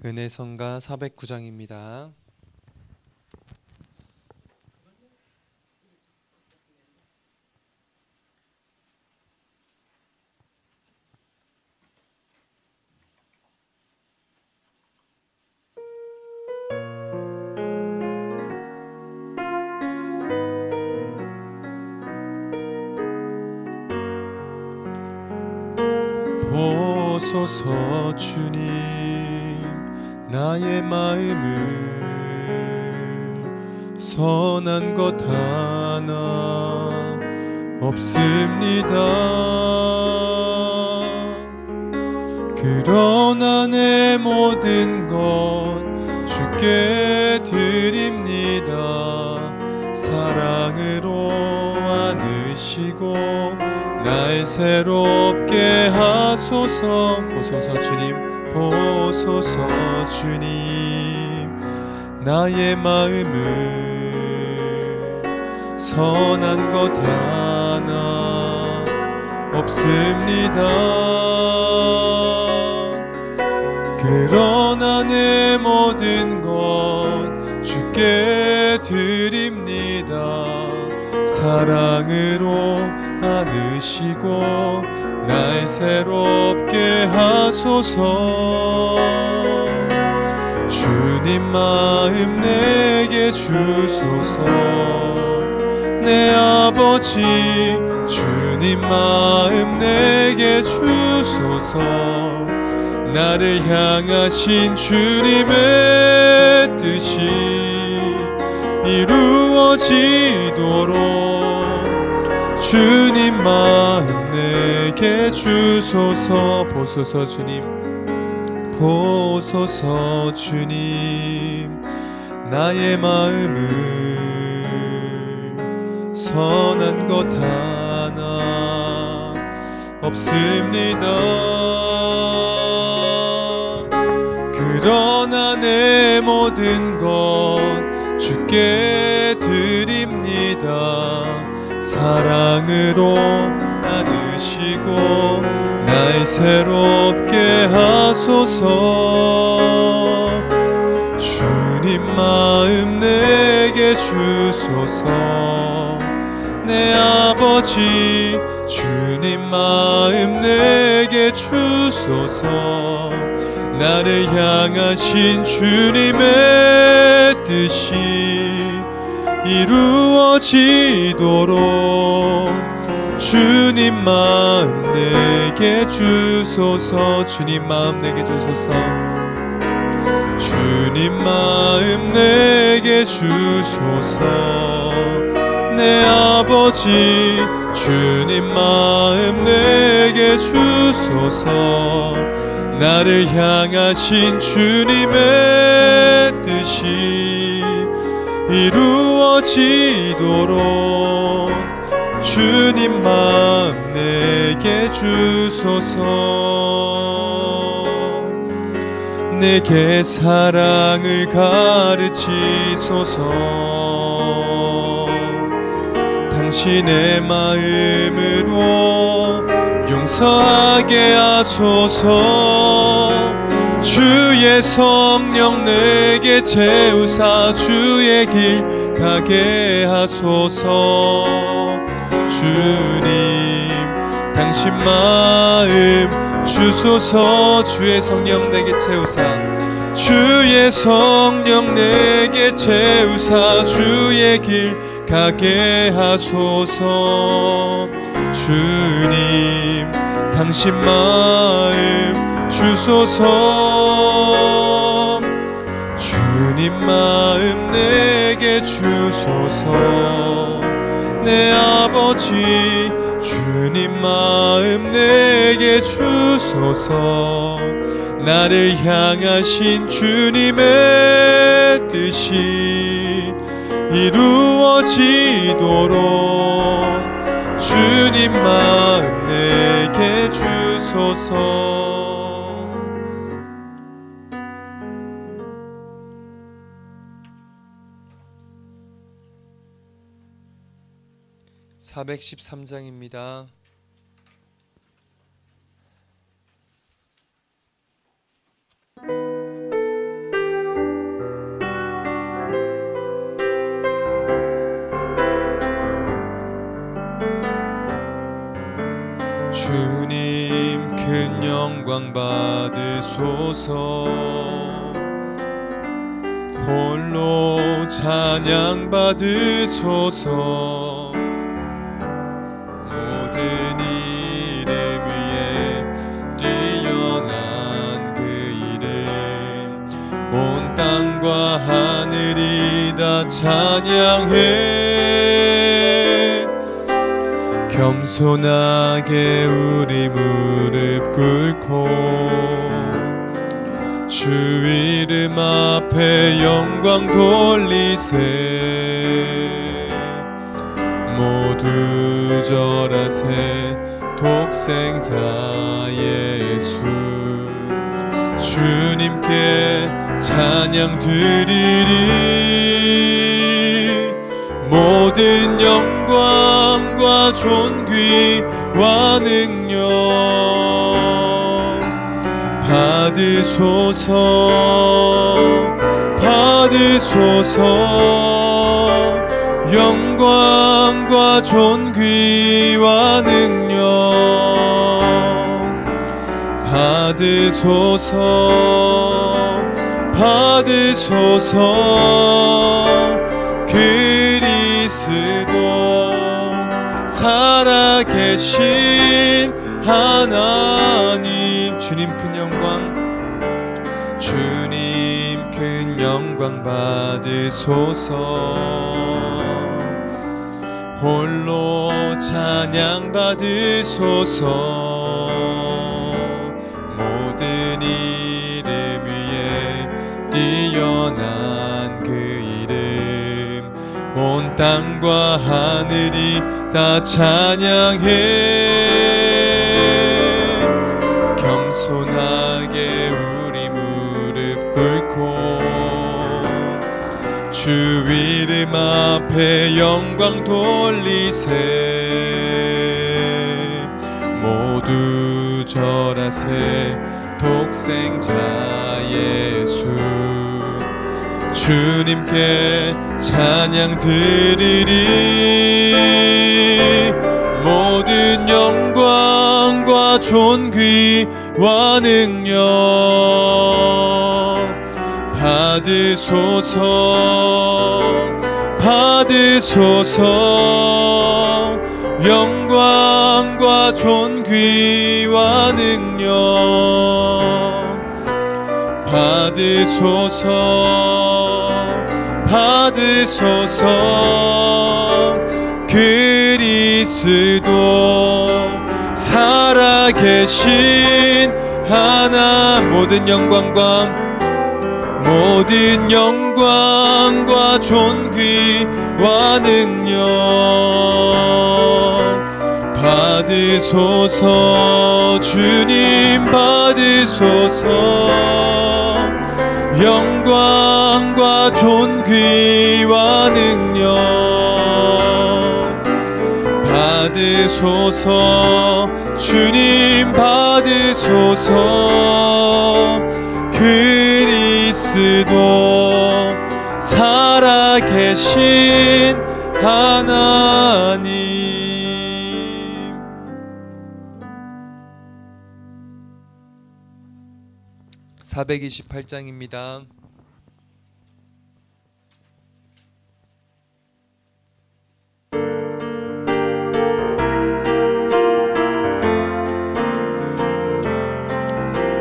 은혜성가 409장입니다. 보소서 주님, 나의 마음을 선한 것 하나 없습니다. 그러나 내 모든 것 주께 드립니다. 사랑으로 안으시고 날 새롭게 하소서. 보소서 주님, 보소서 주님, 나의 마음을 선한 것 하나 없습니다. 그러나 내 모든 것 주께 드립니다. 사랑으로 안으시고 날 새롭게 하소서. 주님 마음 내게 주소서. 내 아버지 주님 마음 내게 주소서. 나를 향하신 주님의 뜻이 이루어지도록 주님 마음 내게 주소서. 보소서 주님, 보소서 주님, 나의 마음을 선한 것 하나 없습니다. 그러나 내 모든 것 주께 드립니다. 사랑으로 안으시고 날 새롭게 하소서. 주님 마음 내게 주소서. 내 아버지 주님 마음 내게 주소서. 나를 향하신 주님의 뜻이 이루어지도록 주님 마음 내게 주소서. 주님 마음 내게 주소서. 주님 마음 내게 주소서. 내 아버지 주님 마음 내게 주소서. 나를 향하신 주님의 뜻이 이루어지도록 주님 마음 내게 주소서. 내게 사랑을 가르치소서. 당신의 마음으로 용서하게 하소서. 주의 성령 내게 채우사 주의 길 가게 하소서. 주님 당신 마음 주소서. 주의 성령 내게 채우사 주의 성령 내게 채우사 주의 길 가게 하소서. 주님 당신 마음 주소서. 주님 마음 내게 주소서. 내 아버지 주님 마음 내게 주소서. 나를 향하신 주님의 뜻이 이루어지도록 주님 마음 내게 주소서. 413장입니다. 영광 받으소서. 홀로 찬양 받으소서. 모든 이름 위에 뛰어난 그 이름, 온 땅과 하늘이 다 찬양해. 겸손하게 우리 무릎 꿇고 주 이름 앞에 영광 돌리세. 모두 절하세. 독생자 예수 주님께 찬양 드리리. 모든 영광과 존귀와 능력 받으소서. 받으소서. 영광과 존귀와 능력 받으소서. 받으소서. 그리스도 살아계신 하나님, 주님 큰 영광, 주님 큰 영광 받으소서. 홀로 찬양 받으소서. 모든 이름 위에 뛰어난 그 이름, 온 땅과 하늘이 다 찬양해. 겸손하게 우리 무릎 꿇고 주 이름 앞에 영광 돌리세. 모두 절하세. 독생자 예수 주님께 찬양 드리리. 모든 영광과 존귀와 능력 받으소서. 받으소서. 영광과 존귀와 능력 받으소서. 받으소서. 그리스도 살아계신 하나, 모든 영광과 존귀와 능력 받으소서. 주님 받으소서. 영광과 존귀와 능력 받으소서. 주님 받으소서. 그리스도 살아계신 하나님. 428장입니다.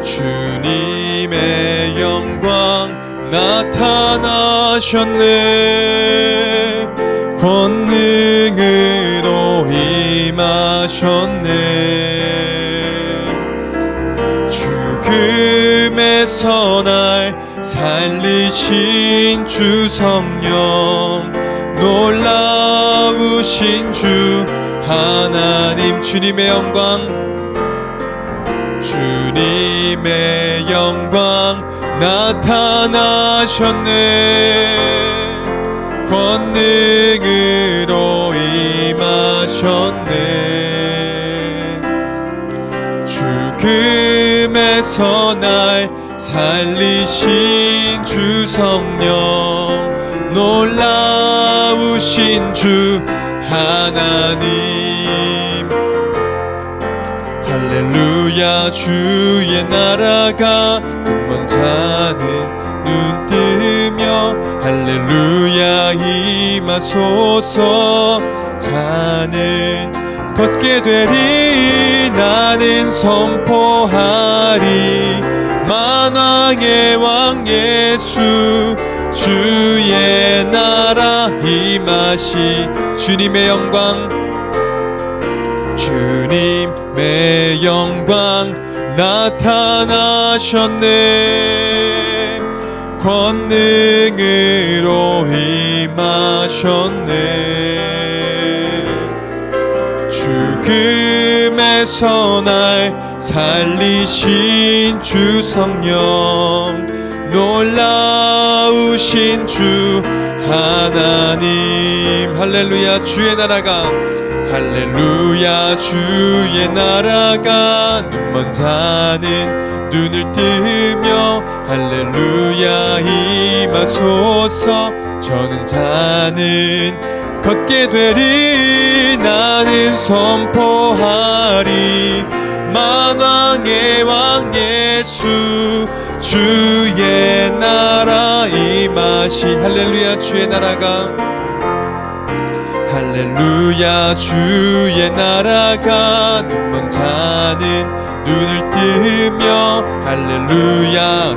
주님의 영광 나타나셨네. 권능으로 임하셨네. 죽음에서 날 살리신 주 성령, 놀라우신 주 하나님. 주님의 영광 나타나셨네. 권능으로 임하셨네. 죽음에서 날 살리신 주 성령, 놀라우신 주 하나님. 할렐루야 할렐루야 주의 나라가 눈먼 자는 눈 뜨며 할렐루야 임하소서. 자는 걷게 되리 나는 선포하리 만왕의 왕 예수 주의 나라 임하시. 주님의 영광 주님의 영광 나타나셨네. 권능으로 임하셨네. 죽음에서 날 살리신 주 성령 놀라우신 주 하나님. 할렐루야 주의 나라가 할렐루야 주의 나라가 눈먼 자는 눈을 뜨며 할렐루야 임하소서. 저는 자는 걷게 되리 나는 선포하리 만왕의 왕 예수 주의 나라 임하시. 할렐루야 주의 나라가 할렐루야 주의 나라가 눈먼 자는 눈을 뜨며 할렐루야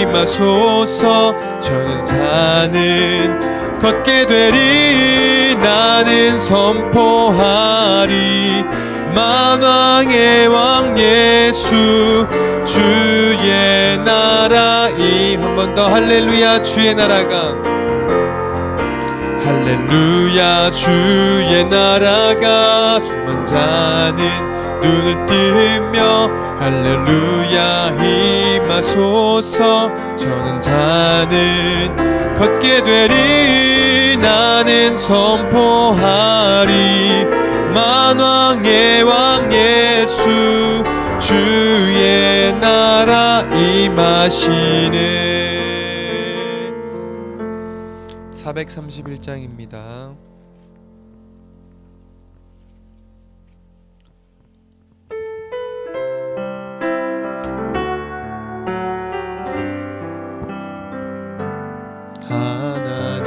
임하소서. 저는 자는 걷게 되리 나는 선포하리 만왕의 왕 예수 주의 나라 한 번 더 할렐루야 주의 나라가 할렐루야 주의 나라가 눈먼 자는 눈을 뜨며 할렐루야 임하소서. 저는 자는 걷게 되리 나는 선포하리 만왕의 왕 예수 주의 나라 임하시네. 431장입니다.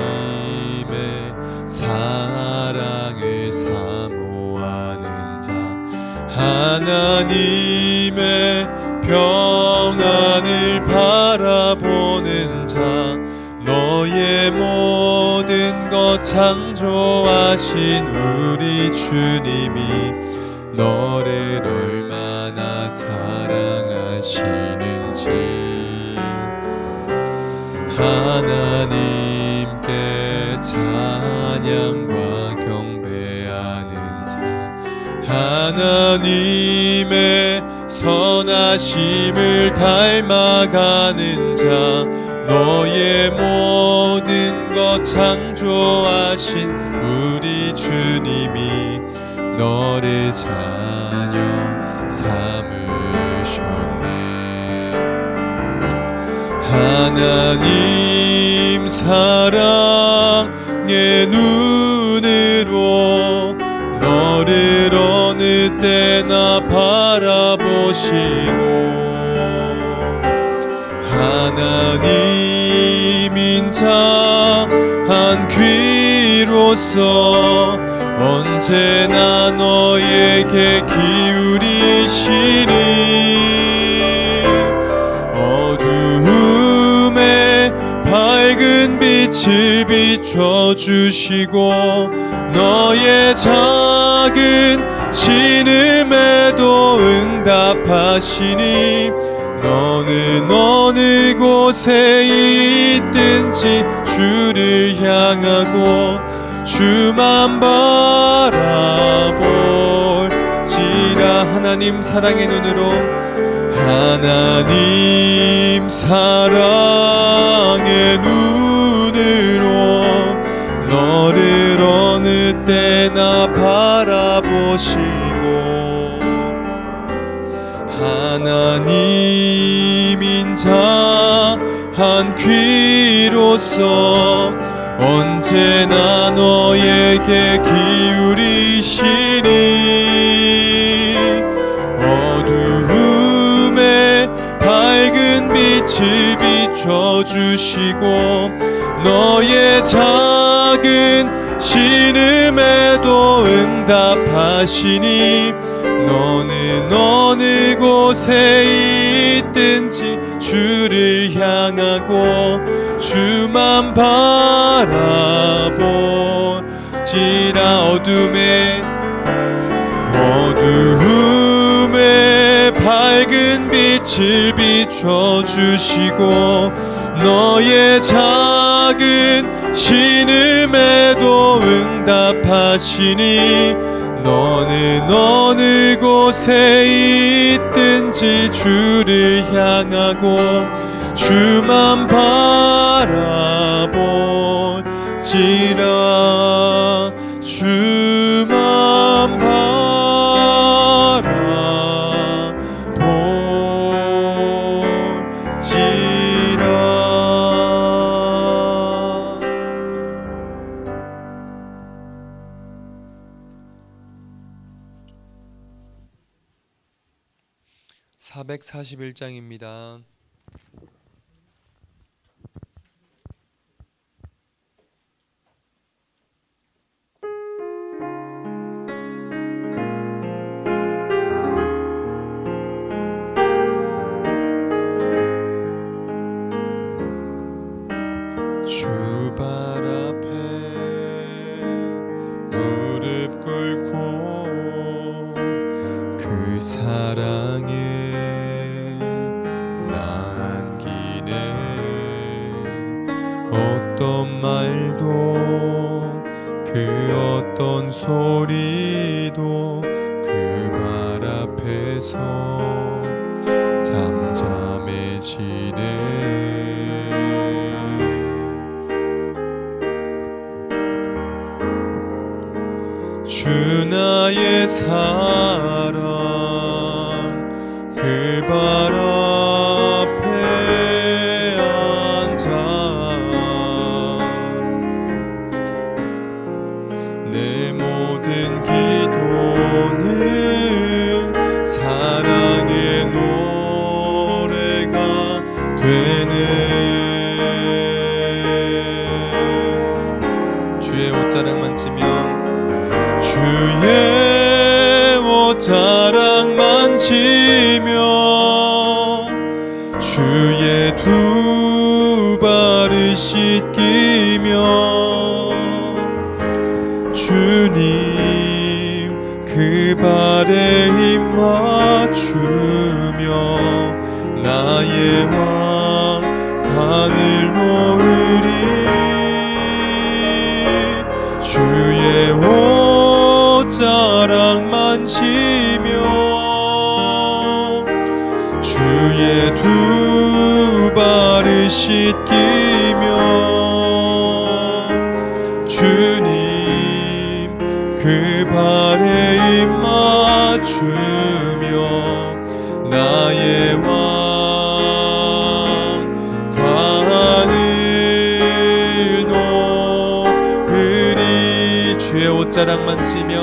하나님의 사랑을 사모하는 자 하나님의 평안을 바라보는 자 너의 모든 것 창조하신 우리 주님이 너를 얼마나 사랑하시는지 하나님께 찬양과 경배하는 자 하나님의 선하심을 닮아가는 자 너의 모든 것 창조하신 우리 주님이 너를 자녀 삼으셨네. 하나님 사랑의 눈으로 너를 어느 때나 바라보시고 하나님 인자한 귀로서 언제나 너에게 기울이시니 어두움에 밝은 빛을 비춰주시고 너의 작은 신음에도 응답하시니 너는 어느 곳에 있든지 주를 향하고 주만 바라볼지라. 하나님 사랑의 눈으로 하나님 사랑의 눈으로 너를 어느 때나 바라보시고 하나님 인자한 귀로서 언제나 너에게 기울이시니 어두운 밝은 빛을 비춰주시고 너의 작은 신음에도 응답하시니 너는 어느 곳에 있든지 주를 향하고 주만 바라보지라. 어두움에 밝은 빛을 비춰주시고 너의 작은 신음에도 응답하시니 너는 어느 곳에 있든지 주를 향하고 주만 바라보지라. 주만 바라보지라. 441장입니다. 주발 앞에 무릎 꿇고 그 사랑에 남기네. 어떤 말도 그 어떤 소리도 그 발 앞에서 잠잠해지네. 주 나의 사랑 그 발 앞에 앉아 내 모든 기도는 사랑의 노래가 되네. 주의 옷자락 만지며 주의 옷자락 만지며 주의 두 발을 씻기며 주님 그 발에 힘 맞추며 나의 왕관을 놓으리. 주의 옷자락 만지며 주의 두 발을 씻기며 주님 그 발에 힘 맞추며 나의 왕관을 놓으리. 주의 옷자락 만지며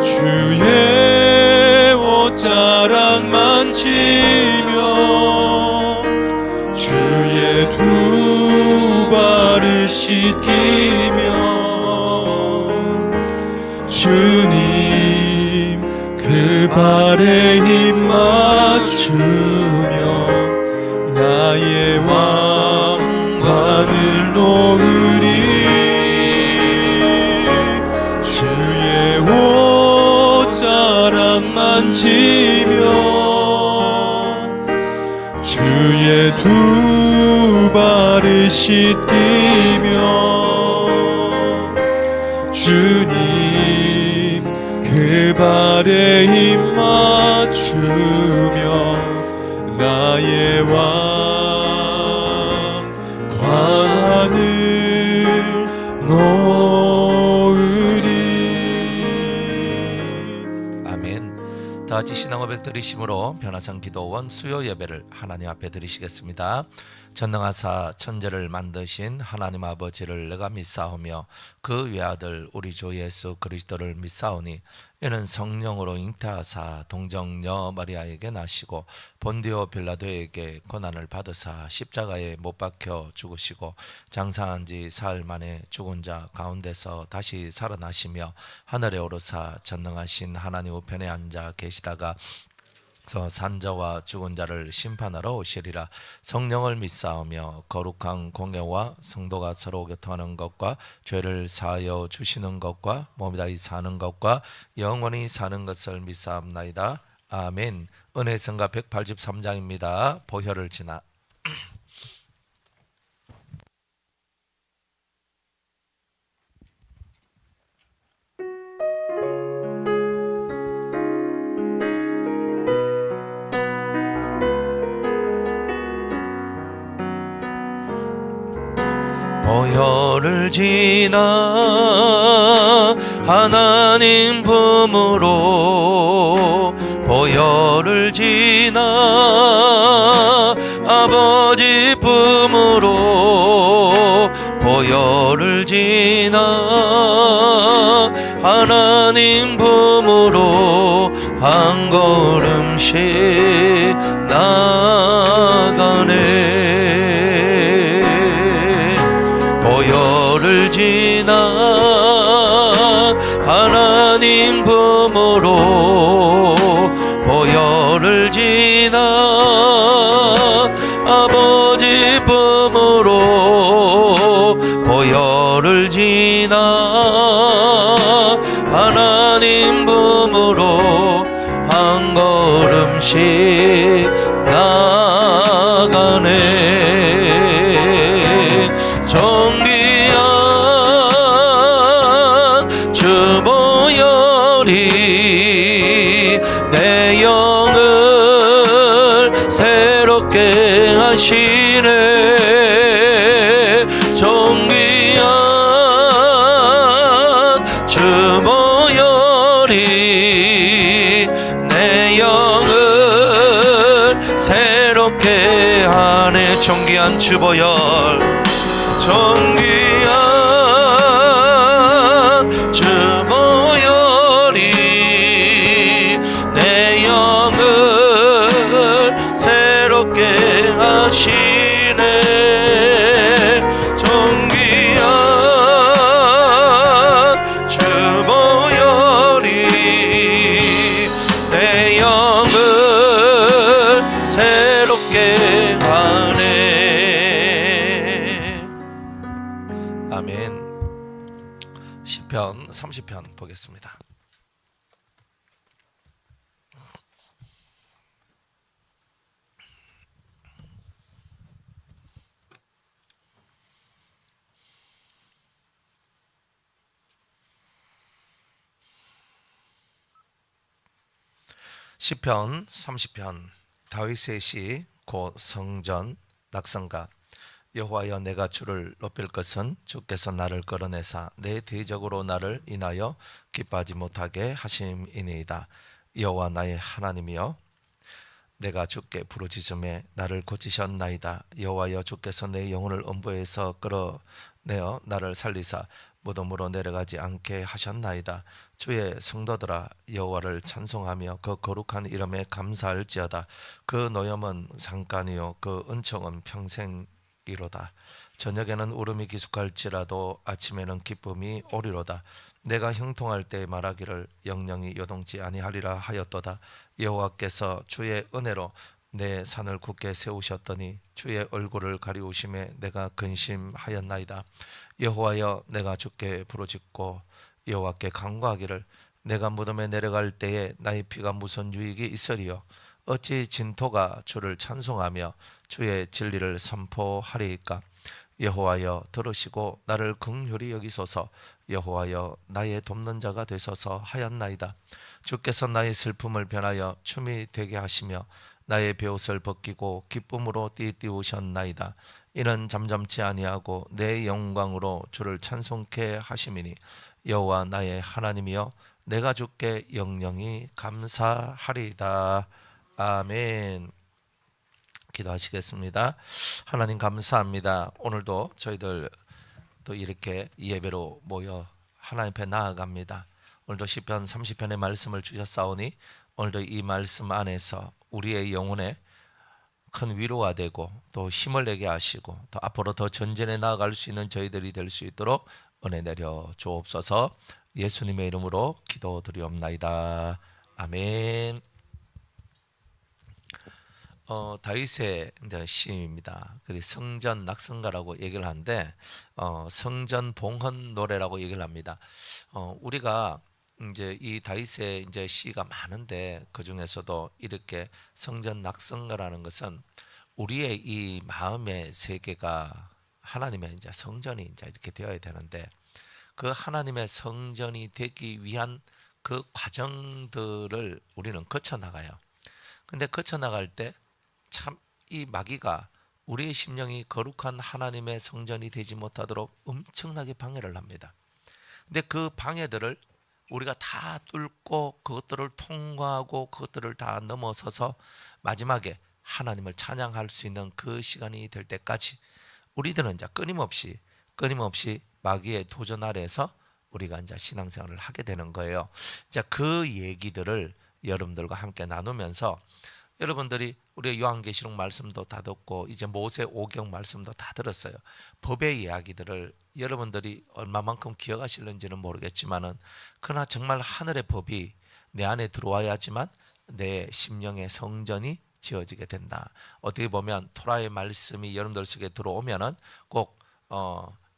주의 옷자락 만지며 주의 두 발을 씻기며 주님 그 발에 힘 맞추며 나의 왕관을 놓으리. 주의 옷자락 만지며 주의 두 발을 씻기며 주님 그 발에 힘 맞추며 나의 왕관을 놓으리. 아멘. 다같이 신앙고백 드리심으로 변화성 기도원 수요 예배를 하나님 앞에 드리시겠습니다. 전능하사 천지를 만드신 하나님 아버지를 내가 믿사오며 그 외아들 우리 주 예수 그리스도를 믿사오니 이는 성령으로 잉태하사 동정녀 마리아에게 나시고 본디오 빌라도에게 고난을 받으사 십자가에 못 박혀 죽으시고 장사한 지 사흘 만에 죽은 자 가운데서 다시 살아나시며 하늘에 오르사 전능하신 하나님 우편에 앉아 계시다가 산자와 죽은 자를 심판하러 오시리라. 성령을 믿사오며 거룩한 공예와 성도가 서로 교통하는 것과 죄를 사하여 주시는 것과 몸이 다시 사는 것과 영원히 사는 것을 믿사옵나이다. 아멘. 은혜성가 183장입니다. 보혈을 지나 보혈을 지나 하나님 품으로 보혈을 지나 아버지 품으로 보혈을 지나 하나님 품으로 한 걸음씩 나가네. 보혈을 지나 하나님 품으로 보혈을 지나 아버지 품으로 보혈을 지나 하나님 품으로 한 걸음씩 나가네. 정귀한 주 보혈이 내 영을 새롭게 하시네. 정귀한 주 보혈이 내 영을 새롭게 하네. 정귀한 주 보혈, 정귀한 주 보혈이 내 영을 새롭게 하시네. 정귀한 주 보혈이 내 영을 새롭게 하네. 아멘. 시편 30편 보겠습니다. 시편 30편. 다윗의 시, 곧 성전 낙성가. 여호와여, 내가 주를 높일 것은 주께서 나를 끌어내사 내 대적으로 나를 인하여 기뻐하지 못하게 하심이니이다. 여호와 나의 하나님이여, 내가 주께 부르짖음에 나를 고치셨나이다. 여호와여, 주께서 내 영혼을 음부에서 끌어내어 나를 살리사 무덤으로 내려가지 않게 하셨나이다. 주의 성도들아, 여호와를 찬송하며 그 거룩한 이름에 감사할지어다. 그 노염은 잠깐이요 그 은총은 평생이로다. 저녁에는 울음이 기숙할지라도 아침에는 기쁨이 오리로다. 내가 형통할 때 말하기를 영영이 요동치 아니하리라 하였도다. 여호와께서 주의 은혜로 내 산을 굳게 세우셨더니 주의 얼굴을 가리우심에 내가 근심하였나이다. 여호와여, 내가 주께 부르짖고 여호와께 간구하기를 내가 무덤에 내려갈 때에 나의 피가 무슨 유익이 있으리요. 어찌 진토가 주를 찬송하며 주의 진리를 선포하리이까. 여호와여, 들으시고 나를 긍휼히 여기소서. 여호와여, 나의 돕는 자가 되소서 하였나이다. 주께서 나의 슬픔을 변하여 춤이 되게 하시며 나의 베옷을 벗기고 기쁨으로 띠띠우셨나이다. 이는 잠잠치 아니하고 내 영광으로 주를 찬송케 하심이니 여호와 나의 하나님이여, 내가 주께 영영히 감사하리이다. 아멘. 기도하시겠습니다. 하나님 감사합니다. 오늘도 저희들 또 이렇게 예배로 모여 하나님 앞에 나아갑니다. 오늘도 시편 30편의 말씀을 주셨사오니 오늘도 이 말씀 안에서 우리의 영혼에 큰 위로가 되고 또 힘을 내게 하시고 또 앞으로 더 전진해 나아갈 수 있는 저희들이 될 수 있도록 은혜 내려 주옵소서. 예수님의 이름으로 기도드리옵나이다. 아멘. 다윗의 이제 시입니다. 그리고 성전 낙성가라고 얘기를 하는데 성전 봉헌 노래라고 얘기를 합니다. 우리가 이제 이 다윗의 이제 시가 많은데 그 중에서도 이렇게 성전 낙성가라는 것은 우리의 이 마음의 세계가 하나님의 이제 성전이 이제 이렇게 되어야 되는데 그 하나님의 성전이 되기 위한 그 과정들을 우리는 거쳐 나가요. 근데 거쳐 나갈 때 참 이 마귀가 우리의 심령이 거룩한 하나님의 성전이 되지 못하도록 엄청나게 방해를 합니다. 근데 그 방해들을 우리가 다 뚫고 그것들을 통과하고 그것들을 다 넘어서서 마지막에 하나님을 찬양할 수 있는 그 시간이 될 때까지 우리들은 이제 끊임없이 마귀의 도전 아래에서 우리가 이제 신앙생활을 하게 되는 거예요. 자, 그 얘기들을 여러분들과 함께 나누면서 여러분들이 우리 요한계시록 말씀도 다 듣고 이제 모세오경 말씀도 다 들었어요. 법의 이야기들을 여러분들이 얼마만큼 기억하실는지는 모르겠지만은 그러나 정말 하늘의 법이 내 안에 들어와야지만 내 심령의 성전이 지어지게 된다. 어떻게 보면 토라의 말씀이 여러분들 속에 들어오면은 꼭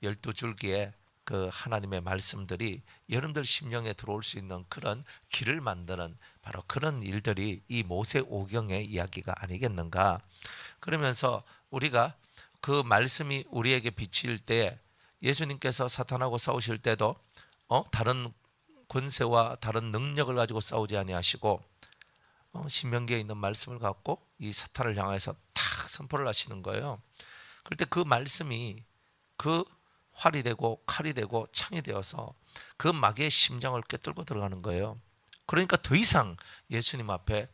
12줄기의 그 하나님의 말씀들이 여러분들 심령에 들어올 수 있는 그런 길을 만드는 바로 그런 일들이 이 모세오경의 이야기가 아니겠는가. 그러면서 우리가 그 말씀이 우리에게 비칠 때 예수님께서 사탄하고 싸우실 때도 다른 권세와 다른 능력을 가지고 싸우지 아니하시고 신명기에 있는 말씀을 갖고 이 사탄을 향해서 탁 선포를 하시는 거예요. 그럴 때 그 말씀이 그 활이 되고 칼이 되고 창이 되어서 그 마귀의 심장을 꿰뚫고 들어가는 거예요. 그러니까 더 이상 예수님 앞에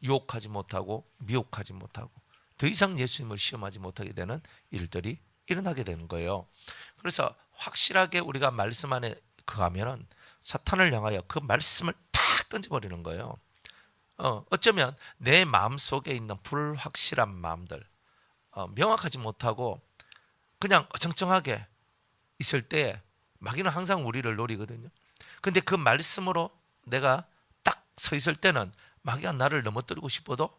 유혹하지 못하고 미혹하지 못하고 더 이상 예수님을 시험하지 못하게 되는 일들이 일어나게 되는 거예요. 그래서 확실하게 우리가 말씀 안에 거하면은 사탄을 향하여 그 말씀을 탁 던져버리는 거예요. 어쩌면 내 마음 속에 있는 불확실한 마음들, 명확하지 못하고 그냥 어정쩡하게 있을 때 마귀는 항상 우리를 노리거든요. 근데 그 말씀으로 내가 딱 서 있을 때는 마귀가 나를 넘어뜨리고 싶어도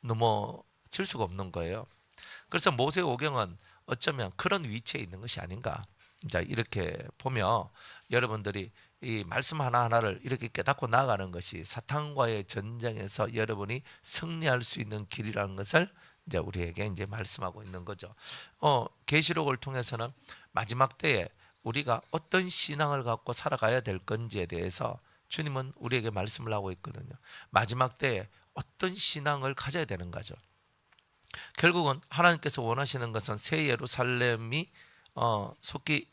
넘어질 수가 없는 거예요. 그래서 모세오경은 어쩌면 그런 위치에 있는 것이 아닌가. 자, 이렇게 보며 여러분들이 이 말씀 하나하나를 이렇게 깨닫고 나아가는 것이 사탄과의 전쟁에서 여러분이 승리할 수 있는 길이라는 것을 이제 우리에게 이제 말씀하고 있는 거죠. 계시록을 통해서는 마지막 때에 우리가 어떤 신앙을 갖고 살아가야 될 건지에 대해서 주님은 우리에게 말씀을 하고 있거든요. 마지막 때에 어떤 신앙을 가져야 되는 거죠. 결국은 하나님께서 원하시는 것은 새 예루살렘이 속히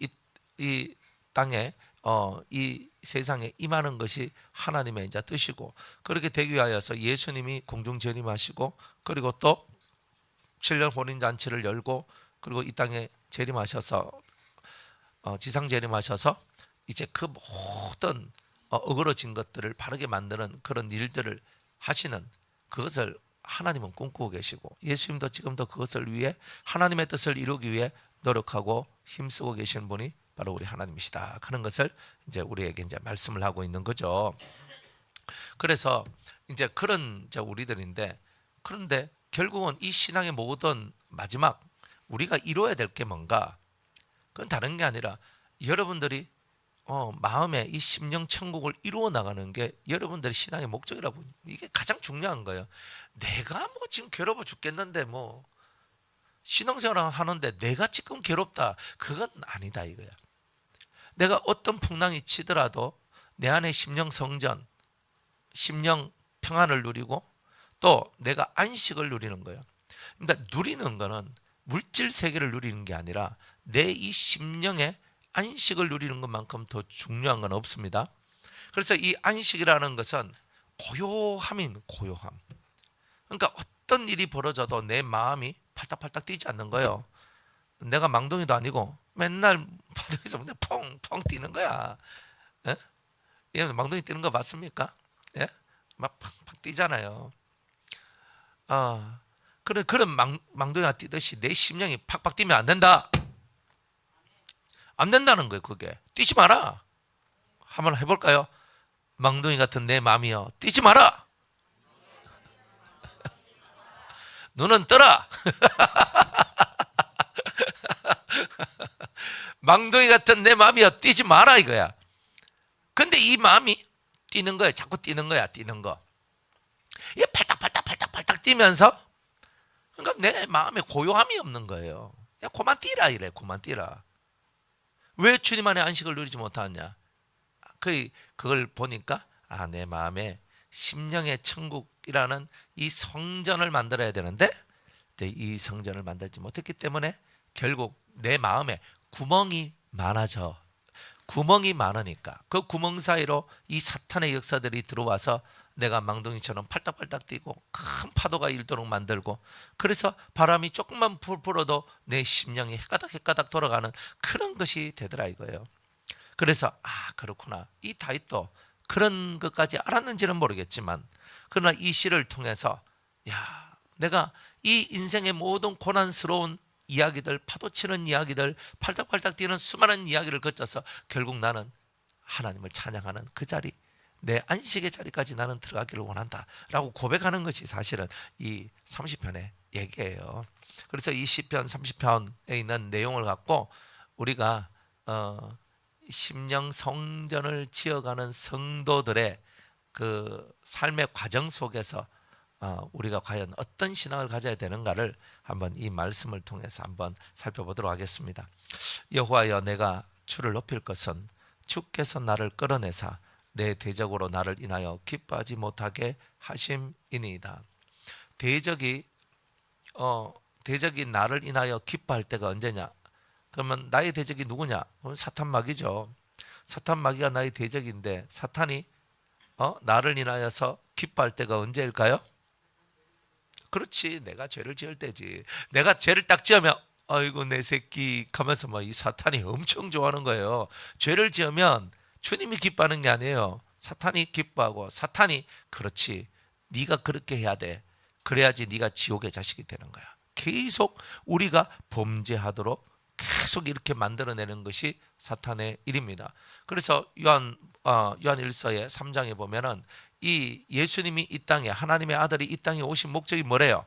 이 땅에 이 세상에 임하는 것이 하나님의 이제 뜻이고, 그렇게 되기 위하여서 예수님이 공중 재림하시고 그리고 또 7년 혼인 잔치를 열고 그리고 이 땅에 재림하셔서 지상 재림하셔서 이제 그 모든 어그러진 것들을 바르게 만드는 그런 일들을 하시는 그것을 하나님은 꿈꾸고 계시고 예수님도 지금도 그것을 위해 하나님의 뜻을 이루기 위해 노력하고 힘쓰고 계시는 분이 바로 우리 하나님이시다. 그런 것을 이제 우리에게 이제 말씀을 하고 있는 거죠. 그래서 이제 그런 이제 우리들인데, 그런데 결국은 이 신앙의 모든 마지막 우리가 이루어야 될 게 뭔가? 그건 다른 게 아니라 여러분들이 마음의 이 심령 천국을 이루어 나가는 게 여러분들의 신앙의 목적이라고. 이게 가장 중요한 거예요. 내가 뭐 지금 괴로워 죽겠는데 뭐 신앙생활 하는데 내가 지금 괴롭다, 그건 아니다 이거야. 내가 어떤 풍랑이 치더라도 내 안에 심령 성전, 심령 평안을 누리고 또 내가 안식을 누리는 거예요. 그러니까 누리는 거는 물질 세계를 누리는 게 아니라 내 이 심령의 안식을 누리는 것만큼 더 중요한 건 없습니다. 그래서 이 안식이라는 것은 고요함인 고요함. 그러니까 어떤 일이 벌어져도 내 마음이 팔딱팔딱 뛰지 않는 거예요. 내가 망둥이도 아니고 맨날 바닥에서 펑펑 뛰는 거야. 에? 망둥이 뛰는 거 봤습니까? 예? 막 팍팍 뛰잖아요. 그런 망둥이가 뛰듯이 내 심령이 팍팍 뛰면 안 된다. 안 된다는 거예요. 그게 뛰지 마라. 한번 해볼까요? 망둥이 같은 내 마음이여 뛰지 마라. 눈은 떠라. 망둥이 같은 내 마음이여 뛰지 마라 이거야. 근데 이 마음이 뛰는 거야. 자꾸 뛰는 거야. 뛰는 거. 이게 팔딱팔딱 뛰면서 그러니까 내 마음에 고요함이 없는 거예요. 야, 그만 뛰라 이래. 그만 뛰라. 왜 주님 안에 안식을 누리지 못하느냐? 그걸 보니까 내 마음에 심령의 천국이라는 이 성전을 만들어야 되는데 이 성전을 만들지 못했기 때문에 결국 내 마음에 구멍이 많아져. 구멍이 많으니까 그 구멍 사이로 이 사탄의 역사들이 들어와서 내가 망둥이처럼 팔딱팔딱 뛰고 큰 파도가 일도록 만들고, 그래서 바람이 조금만 불어도 내 심령이 헷가닥 돌아가는 그런 것이 되더라 이거예요. 그래서 그렇구나. 이 다윗도 그런 것까지 알았는지는 모르겠지만, 그러나 이 시를 통해서 내가 이 인생의 모든 고난스러운 이야기들, 파도치는 이야기들, 팔딱팔딱 뛰는 수많은 이야기를 거쳐서 결국 나는 하나님을 찬양하는 그 자리, 내 안식의 자리까지 나는 들어가기를 원한다 라고 고백하는 것이 사실은 이 30편의 얘기예요. 그래서 이 시편 30편에 있는 내용을 갖고 우리가 심령 성전을 지어가는 성도들의 그 삶의 과정 속에서 우리가 과연 어떤 신앙을 가져야 되는가를 한번 이 말씀을 통해서 한번 살펴보도록 하겠습니다. 여호와여 내가 주를 높일 것은 주께서 나를 끌어내사 내 대적으로 나를 인하여 기뻐하지 못하게 하심이니이다. 대적이 나를 인하여 기뻐할 때가 언제냐? 그러면 나의 대적이 누구냐? 사탄 마귀죠. 사탄 마귀가 나의 대적인데 사탄이 나를 인하여서 기뻐할 때가 언제일까요? 그렇지, 내가 죄를 지을 때지. 내가 죄를 딱 지으면 아이고 내 새끼 하면서 이 사탄이 엄청 좋아하는 거예요. 죄를 지으면 주님이 기뻐하는 게 아니에요. 사탄이 기뻐하고, 사탄이 그렇지, 네가 그렇게 해야 돼. 그래야지 네가 지옥의 자식이 되는 거야. 계속 우리가 범죄하도록 계속 이렇게 만들어내는 것이 사탄의 일입니다. 그래서 요한 1서의 3장에 보면은 이 예수님이 이 땅에, 하나님의 아들이 이 땅에 오신 목적이 뭐래요?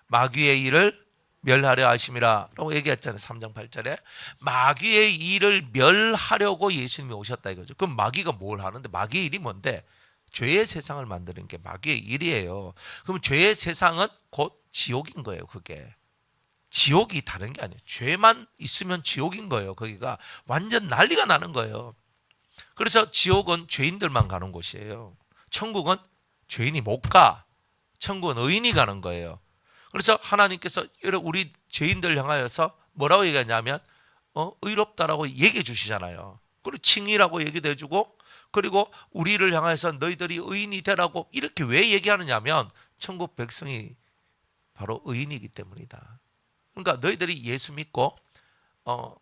마귀의 일을 멸하려 하심이라 라고 얘기했잖아요. 3장 8절에 마귀의 일을 멸하려고 예수님이 오셨다 이거죠. 그럼 마귀가 뭘 하는데? 마귀의 일이 뭔데? 죄의 세상을 만드는 게 마귀의 일이에요. 그럼 죄의 세상은 곧 지옥인 거예요. 그게 지옥이 다른 게 아니에요. 죄만 있으면 지옥인 거예요. 거기가 완전 난리가 나는 거예요. 그래서 지옥은 죄인들만 가는 곳이에요. 천국은 죄인이 못 가. 천국은 의인이 가는 거예요. 그래서 하나님께서 우리 죄인들 향하여서 뭐라고 얘기하냐면 의롭다라고 얘기해 주시잖아요. 그리고 칭의라고 얘기도 해주고, 그리고 우리를 향해서 너희들이 의인이 되라고 이렇게 왜 얘기하느냐면 천국 백성이 바로 의인이기 때문이다. 그러니까 너희들이 예수 믿고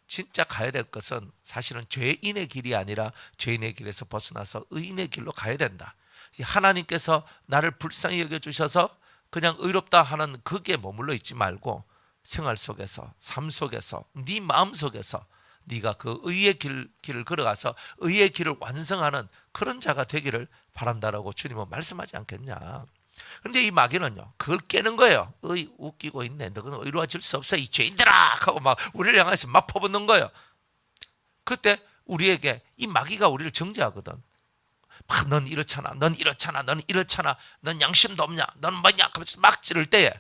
진짜 가야 될 것은 사실은 죄인의 길이 아니라 죄인의 길에서 벗어나서 의인의 길로 가야 된다. 하나님께서 나를 불쌍히 여겨주셔서 그냥 의롭다 하는 그게 머물러 있지 말고 생활 속에서, 삶 속에서, 네 마음 속에서 네가 그 의의 길을 걸어가서 의의 길을 완성하는 그런 자가 되기를 바란다라고 주님은 말씀하지 않겠냐. 그런데 이 마귀는요, 그걸 깨는 거예요. 웃기고 있네, 너는 의로워질 수 없어 이 죄인들아 하고 막 우리를 향해서 막 퍼붓는 거예요. 그때 우리에게 이 마귀가 우리를 정죄하거든. 넌 이렇잖아, 넌 이렇잖아, 넌 이렇잖아, 넌 양심도 없냐, 넌 뭐냐 하면서 막 찌를 때에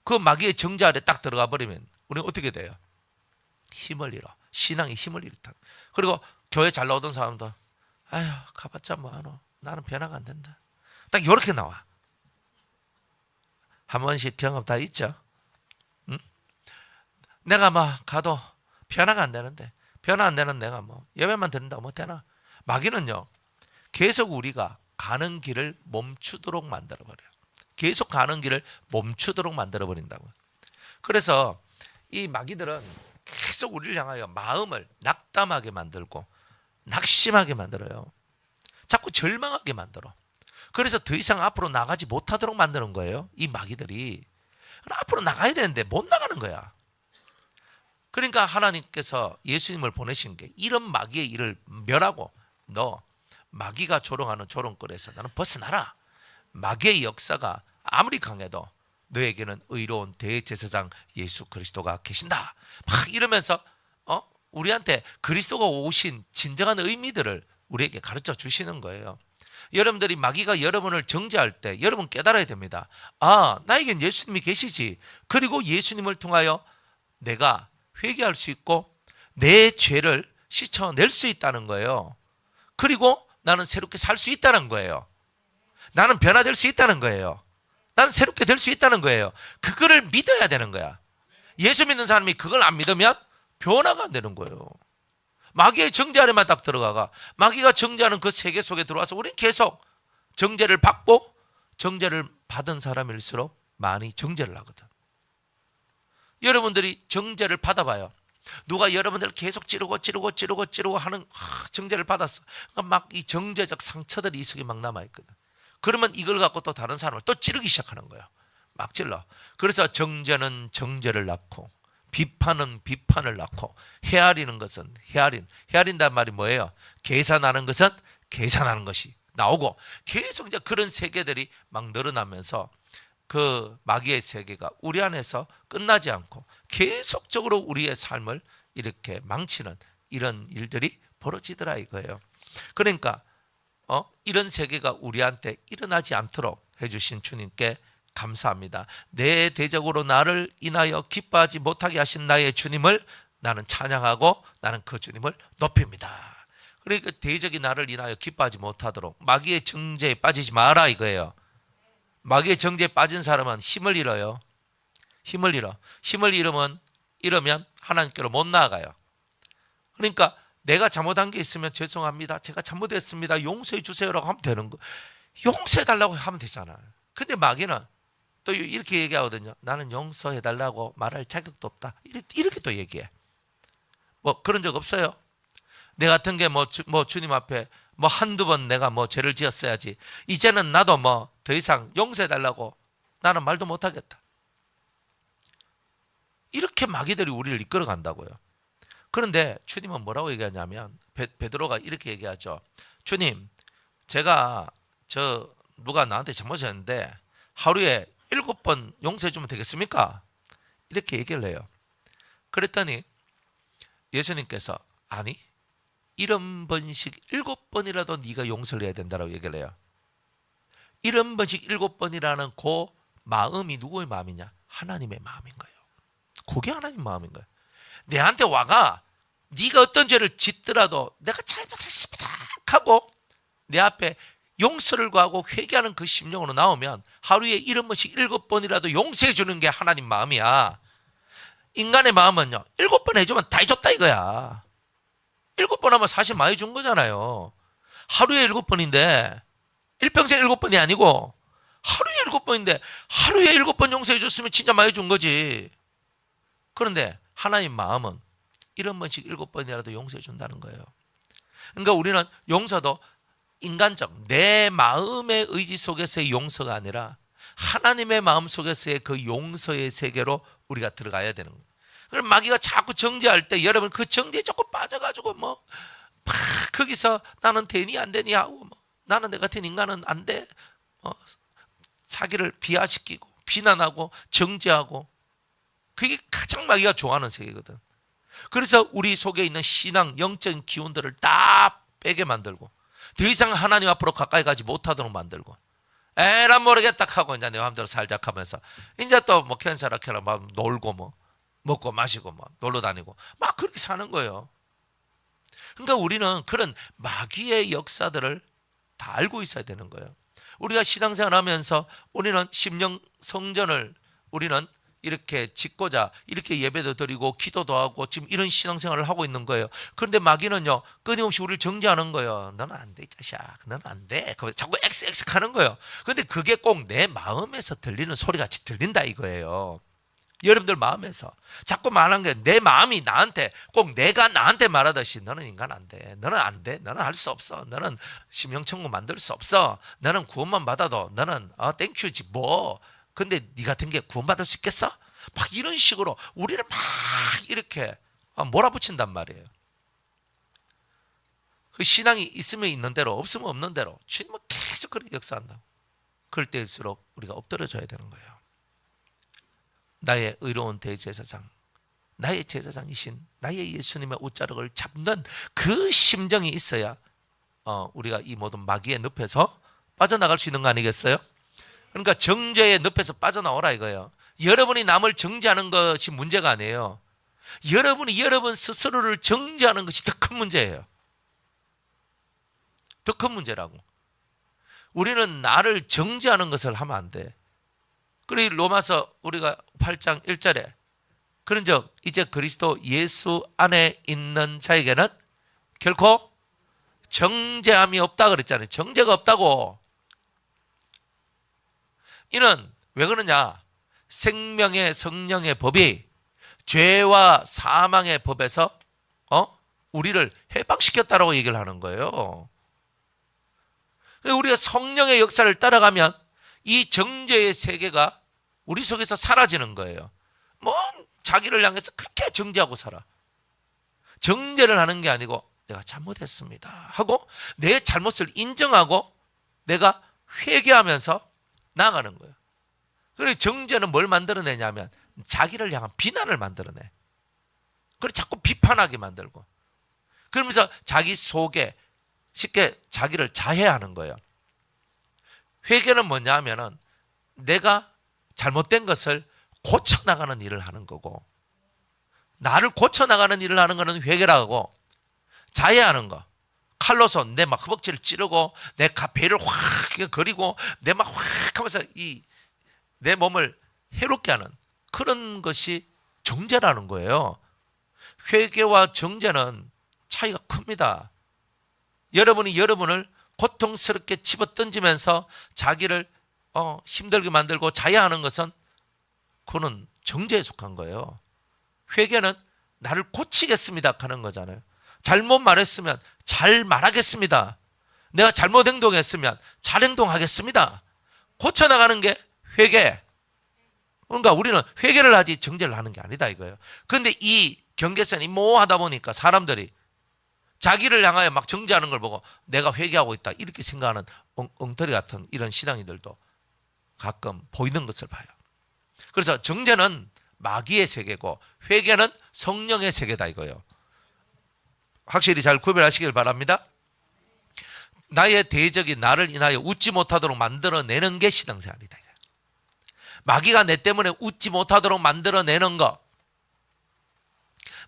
그 마귀의 정죄 아래 딱 들어가 버리면 우리는 어떻게 돼요? 힘을 잃어. 신앙이 힘을 잃다. 그리고 교회 잘 나오던 사람도 아휴 가봤자 뭐하노, 나는 변화가 안 된다. 딱 이렇게 나와. 한 번씩 경험 다 있죠. 응? 내가 막 가도 변화가 안 되는데, 변화 안 되는 내가 예배만 드린다고 뭐 되나? 마귀는요, 계속 우리가 가는 길을 멈추도록 만들어버려요. 계속 가는 길을 멈추도록 만들어버린다고. 그래서 이 마귀들은 계속 우리를 향하여 마음을 낙담하게 만들고 낙심하게 만들어요. 자꾸 절망하게 만들어. 그래서 더 이상 앞으로 나가지 못하도록 만드는 거예요. 이 마귀들이. 앞으로 나가야 되는데 못 나가는 거야. 그러니까 하나님께서 예수님을 보내신 게 이런 마귀의 일을 멸하고, 너 마귀가 조롱하는 조롱거리에서 나는 벗어나라. 마귀의 역사가 아무리 강해도 너에게는 의로운 대제사장 예수 그리스도가 계신다. 막 이러면서 우리한테 그리스도가 오신 진정한 의미들을 우리에게 가르쳐 주시는 거예요. 여러분들이 마귀가 여러분을 정죄할 때 여러분 깨달아야 됩니다. 아, 나에겐 예수님이 계시지. 그리고 예수님을 통하여 내가 회개할 수 있고 내 죄를 씻어낼 수 있다는 거예요. 그리고 나는 새롭게 살 수 있다는 거예요. 나는 변화될 수 있다는 거예요. 나는 새롭게 될 수 있다는 거예요. 그거를 믿어야 되는 거야. 예수 믿는 사람이 그걸 안 믿으면 변화가 안 되는 거예요. 마귀의 정죄 아래만 딱 들어가가 마귀가 정죄하는 그 세계 속에 들어와서 우리는 계속 정죄를 받고, 정죄를 받은 사람일수록 많이 정죄를 하거든. 여러분들이 정죄를 받아봐요. 누가 여러분들을 계속 찌르고 하는 정죄를 받았어. 그러니까 막 이 정죄적 상처들이 이 속에 막 남아있거든. 그러면 이걸 갖고 또 다른 사람을 또 찌르기 시작하는 거예요. 막 찔러. 그래서 정죄는 정죄를 낳고, 비판은 비판을 낳고, 헤아리는 것은 헤아린다는 말이 뭐예요? 계산하는 것은 계산하는 것이 나오고, 계속 이제 그런 세계들이 막 늘어나면서 그 마귀의 세계가 우리 안에서 끝나지 않고 계속적으로 우리의 삶을 이렇게 망치는 이런 일들이 벌어지더라 이거예요. 그러니까 이런 세계가 우리한테 일어나지 않도록 해주신 주님께 감사합니다. 내 대적으로 나를 인하여 기뻐하지 못하게 하신 나의 주님을 나는 찬양하고 나는 그 주님을 높입니다. 그러니까 대적이 나를 인하여 기뻐하지 못하도록 마귀의 정죄에 빠지지 마라 이거예요. 마귀의 정죄에 빠진 사람은 힘을 잃어요. 힘을 잃으면 하나님께로 못 나아가요. 그러니까 내가 잘못한 게 있으면 죄송합니다, 제가 잘못했습니다, 용서해 주세요라고 하면 되는 거. 용서해 달라고 하면 되잖아요. 근데 마귀는 또 이렇게 얘기하거든요. 나는 용서해 달라고 말할 자격도 없다. 이렇게 또 얘기해. 뭐 그런 적 없어요? 내 같은 게 뭐 주님 앞에 뭐 한두 번 내가 뭐 죄를 지었어야지, 이제는 나도 뭐 더 이상 용서해 달라고 나는 말도 못 하겠다. 이렇게 마귀들이 우리를 이끌어 간다고요. 그런데 주님은 뭐라고 얘기하냐면, 베드로가 이렇게 얘기하죠. 주님, 제가 누가 나한테 잘못했는데 하루에 7번 용서해 주면 되겠습니까? 이렇게 얘기를 해요. 그랬더니 예수님께서 아니, 70번씩 7번이라도 네가 용서를 해야 된다고 얘기를 해요. 70번씩 7번이라는 그 마음이 누구의 마음이냐? 하나님의 마음인 거예요. 그게 하나님 마음인 거예요. 내한테 와가 네가 어떤 죄를 짓더라도 내가 잘못했습니다 하고 내 앞에 용서를 구하고 회개하는 그 심령으로 나오면 하루에 70번씩 7번이라도 용서해 주는 게 하나님 마음이야. 인간의 마음은요, 7번 해주면 다 해줬다 이거야. 7번 하면 사실 많이 준 거잖아요. 하루에 7번인데 일평생 7번이 아니고 하루에 7번인데 하루에 7번 용서해 줬으면 진짜 많이 준 거지. 그런데 하나님 마음은 70번씩 7번이라도 용서해 준다는 거예요. 그러니까 우리는 용서도 인간적 내 마음의 의지 속에서의 용서가 아니라 하나님의 마음 속에서의 그 용서의 세계로 우리가 들어가야 되는 거예요. 그럼 마귀가 자꾸 정죄할 때 여러분 그 정죄에 조금 빠져가지고 막 거기서 나는 되니 안 되니 하고 나는 내 같은 인간은 안 돼, 자기를 비하시키고 비난하고 정죄하고, 그게 가장 마귀가 좋아하는 세계거든. 그래서 우리 속에 있는 신앙 영적인 기운들을 다 빼게 만들고 더 이상 하나님 앞으로 가까이 가지 못하도록 만들고, 에라 모르겠다 하고 이제 내 마음대로 살자 하면서 이제 또 뭐 캔사라 캐라 막 놀고 뭐 먹고 마시고 뭐 놀러 다니고 막 그렇게 사는 거예요. 그러니까 우리는 그런 마귀의 역사들을 다 알고 있어야 되는 거예요. 우리가 신앙생활 하면서 우리는 심령 성전을 우리는 이렇게 짓고자 이렇게 예배도 드리고 기도도 하고 지금 이런 신앙생활을 하고 있는 거예요. 그런데 마귀는요, 끊임없이 우리를 정죄하는 거예요. 너는 안 돼, 이 자식아. 너는 안 돼. 자꾸 엑스엑스 하는 거예요. 그런데 그게 꼭 내 마음에서 들리는 소리같이 들린다 이거예요. 여러분들 마음에서 자꾸 말하는 게 내 마음이 나한테 꼭 내가 나한테 말하듯이 너는 인간 안 돼. 너는 안 돼. 너는 할 수 없어. 너는 심령천국 만들 수 없어. 너는 구원만 받아도 너는 땡큐지 뭐. 근데 네 같은 게 구원받을 수 있겠어? 막 이런 식으로 우리를 막 이렇게 몰아붙인단 말이에요. 그 신앙이 있으면 있는 대로 없으면 없는 대로 주님은 계속 그렇게 역사한다고. 그럴 때일수록 우리가 엎드려줘야 되는 거예요. 나의 의로운 대제사장, 나의 제사장이신 나의 예수님의 옷자락을 잡는 그 심정이 있어야 우리가 이 모든 마귀의 늪에서 빠져나갈 수 있는 거 아니겠어요? 그러니까 정죄의 늪에서 빠져나오라 이거예요. 여러분이 남을 정죄하는 것이 문제가 아니에요. 여러분이 여러분 스스로를 정죄하는 것이 더 큰 문제예요. 더 큰 문제라고. 우리는 나를 정죄하는 것을 하면 안 돼. 그리고 로마서 우리가 8장 1절에 그런즉 이제 그리스도 예수 안에 있는 자에게는 결코 정죄함이 없다 그랬잖아요. 정죄가 없다고. 이는 왜 그러냐? 생명의 성령의 법이 죄와 사망의 법에서 우리를 해방시켰다라고 얘기를 하는 거예요. 우리가 성령의 역사를 따라가면 이 정죄의 세계가 우리 속에서 사라지는 거예요. 뭐 자기를 향해서 그렇게 정죄하고 살아. 정죄를 하는 게 아니고 내가 잘못했습니다 하고 내 잘못을 인정하고 내가 회개하면서 나아가는 거예요. 그리고 정죄는 뭘 만들어내냐면 자기를 향한 비난을 만들어내. 그리고 자꾸 비판하게 만들고 그러면서 자기 속에 쉽게 자기를 자해하는 거예요. 회개는 뭐냐 하면은 내가 잘못된 것을 고쳐나가는 일을 하는 거고, 나를 고쳐나가는 일을 하는 거는 회개라고, 자해하는 거, 칼로서 내 막 허벅지를 찌르고 내 배를 확 그리고 내 막 확 하면서 내 몸을 해롭게 하는 그런 것이 정죄라는 거예요. 회개와 정죄는 차이가 큽니다. 여러분이 여러분을 고통스럽게 집어던지면서 자기를 힘들게 만들고 자해하는 것은 그거는 정죄에 속한 거예요. 회개는 나를 고치겠습니다 하는 거잖아요. 잘못 말했으면 잘 말하겠습니다. 내가 잘못 행동했으면 잘 행동하겠습니다. 고쳐나가는 게 회개. 그러니까 우리는 회개를 하지 정죄를 하는 게 아니다 이거예요. 그런데 이 경계선이 모호하다 보니까 사람들이 자기를 향하여 막 정죄하는 걸 보고 내가 회개하고 있다 이렇게 생각하는 엉터리 같은 이런 신앙이들도 가끔 보이는 것을 봐요. 그래서 정죄는 마귀의 세계고 회개는 성령의 세계다 이거예요. 확실히 잘 구별하시길 바랍니다. 나의 대적이 나를 인하여 웃지 못하도록 만들어내는 게 신앙생활이다. 마귀가 내 때문에 웃지 못하도록 만들어내는 거.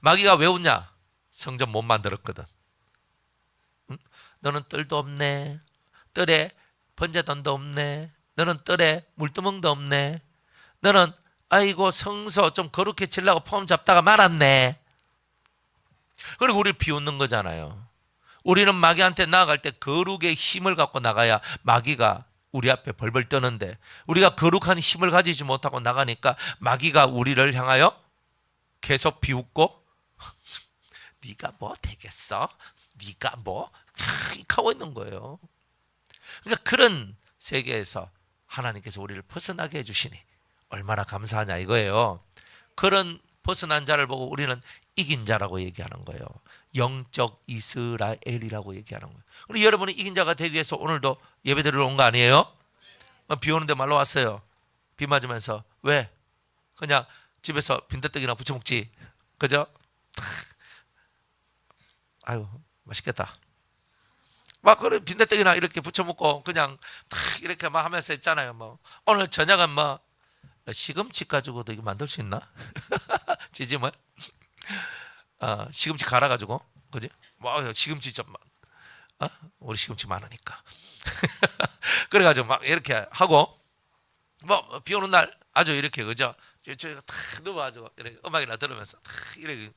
마귀가 왜 웃냐? 성전 못 만들었거든. 응? 너는 뜰도 없네. 뜰에 번제단도 없네. 너는 뜰에 물두멍도 없네. 너는 아이고 성소 좀 거룩해 지려고 폼 잡다가 말았네. 그리고 우리를 비웃는 거잖아요. 우리는 마귀한테 나아갈 때 거룩의 힘을 갖고 나가야 마귀가 우리 앞에 벌벌 떠는데 우리가 거룩한 힘을 가지지 못하고 나가니까 마귀가 우리를 향하여 계속 비웃고 네가 뭐 되겠어? 네가 뭐? 하고 있는 거예요. 그러니까 그런 세계에서 하나님께서 우리를 벗어나게 해주시니 얼마나 감사하냐 이거예요. 그런 벗어난 자를 보고 우리는 이긴 자라고 얘기하는 거예요. 영적 이스라엘이라고 얘기하는 거예요. 그리고 여러분이 이긴 자가 되기 위해서 오늘도 예배 드리러 온 거 아니에요? 비 오는데 말로 왔어요. 비 맞으면서. 왜? 그냥 집에서 빈대떡이나 부쳐 먹지. 그죠? 아유 맛있겠다. 막 그런 빈대떡이나 이렇게 부쳐 먹고 그냥 이렇게 막 하면서 했잖아요. 뭐 오늘 저녁은 뭐 시금치 가지고도 이거 만들 수 있나? 지짐을 시금치 갈아가지고 그지? 뭐 시금치 좀 우리 시금치 많으니까 그래가지고 막 이렇게 하고 뭐 비 오는 날 아주 이렇게 그죠? 저희가 탁 누워가지고 이렇게 음악이나 들으면서 탁 이렇게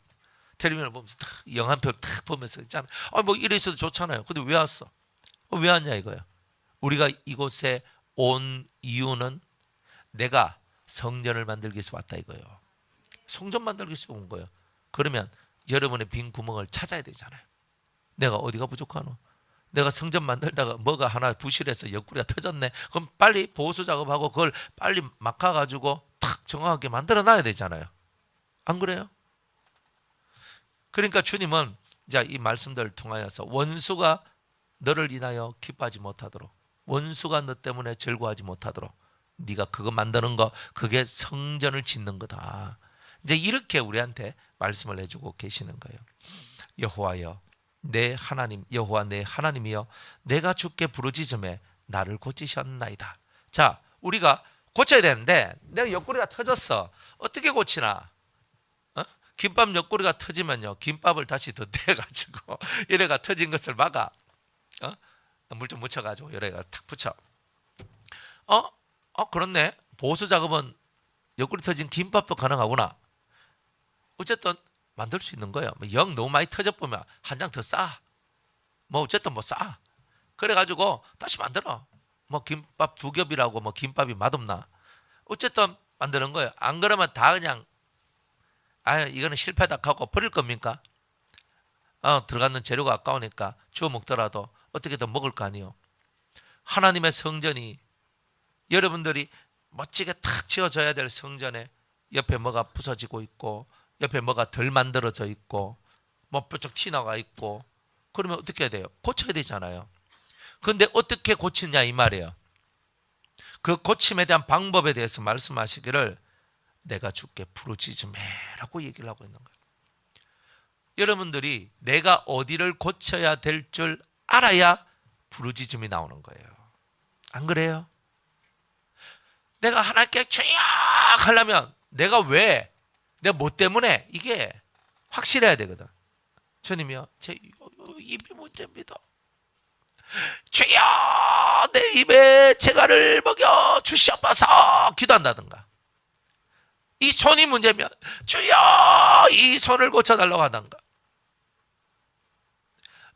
텔레비전을 보면서 탁 영화 한 편 탁 보면서 있잖아요. 뭐 이래 있어도 좋잖아요. 근데 왜 왔어? 왜 왔냐 이거예요. 우리가 이곳에 온 이유는 내가 성전을 만들기 위해서 왔다 이거예요. 성전 만들기 위해서 온 거예요. 그러면 여러분의 빈 구멍을 찾아야 되잖아요. 내가 어디가 부족하노? 내가 성전 만들다가 뭐가 하나 부실해서 옆구리가 터졌네. 그럼 빨리 보수 작업하고 그걸 빨리 막아가지고 탁 정확하게 만들어 놔야 되잖아요. 안 그래요? 그러니까 주님은 이제 이 말씀들을 통하여서 원수가 너를 인하여 기뻐하지 못하도록, 원수가 너 때문에 즐거워하지 못하도록, 네가 그거 만드는 거, 그게 성전을 짓는 거다. 이제 이렇게 우리한테 말씀을 해주고 계시는 거예요. 여호와여 내 하나님, 여호와 내 하나님이여, 내가 주께 부르짖음에 나를 고치셨나이다. 자, 우리가 고쳐야 되는데 내가 옆구리가 터졌어. 어떻게 고치나? 김밥 옆구리가 터지면요, 김밥을 다시 덧대가지고 이래가 터진 것을 막아. 물 좀 묻혀가지고 이래가 탁 붙여. 그렇네. 보수 작업은 옆구리 터진 김밥도 가능하구나. 어쨌든 만들 수 있는 거예요. 영 너무 많이 터져 보면 한 장 더 싸. 뭐 어쨌든 뭐 싸. 그래가지고 다시 만들어. 뭐 김밥 두 겹이라고 뭐 김밥이 맛없나? 어쨌든 만드는 거예요. 안 그러면 다 그냥 이거는 실패다 하고 버릴 겁니까? 들어가는 재료가 아까우니까 주워 먹더라도 어떻게든 먹을 거 아니에요. 하나님의 성전이 여러분들이 멋지게 탁 지어져야 될 성전에 옆에 뭐가 부서지고 있고 옆에 뭐가 덜 만들어져 있고 뭐 뾰족 튀나가 있고 그러면 어떻게 해야 돼요? 고쳐야 되잖아요. 그런데 어떻게 고치냐 이 말이에요. 그 고침에 대한 방법에 대해서 말씀하시기를 내가 주께 부르짖음해라고 얘기를 하고 있는 거예요. 여러분들이 내가 어디를 고쳐야 될 줄 알아야 부르짖음이 나오는 거예요. 안 그래요? 내가 하나님께 주여 하려면 내가 왜, 내가 뭐 때문에, 이게 확실해야 되거든. 주님이요, 제 입이 문제입니다. 주여 내 입에 재갈을 먹여 주시옵소서 기도한다든가, 이 손이 문제면 주여 이 손을 고쳐달라고 하던가,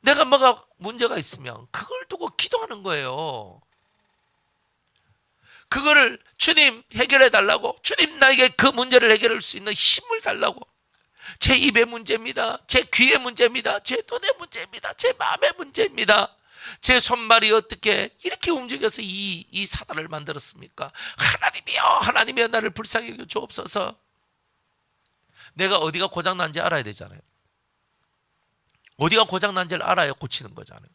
내가 뭐가 문제가 있으면 그걸 두고 기도하는 거예요. 그거를 주님 해결해 달라고, 주님 나에게 그 문제를 해결할 수 있는 힘을 달라고. 제 입의 문제입니다, 제 귀의 문제입니다, 제 눈의 문제입니다, 제 마음의 문제입니다. 제 손발이 어떻게 이렇게 움직여서 이 사단을 만들었습니까? 하나님이여 하나님이여 나를 불쌍히 여겨 주옵소서. 내가 어디가 고장난지 알아야 되잖아요. 어디가 고장난지를 알아야 고치는 거잖아요.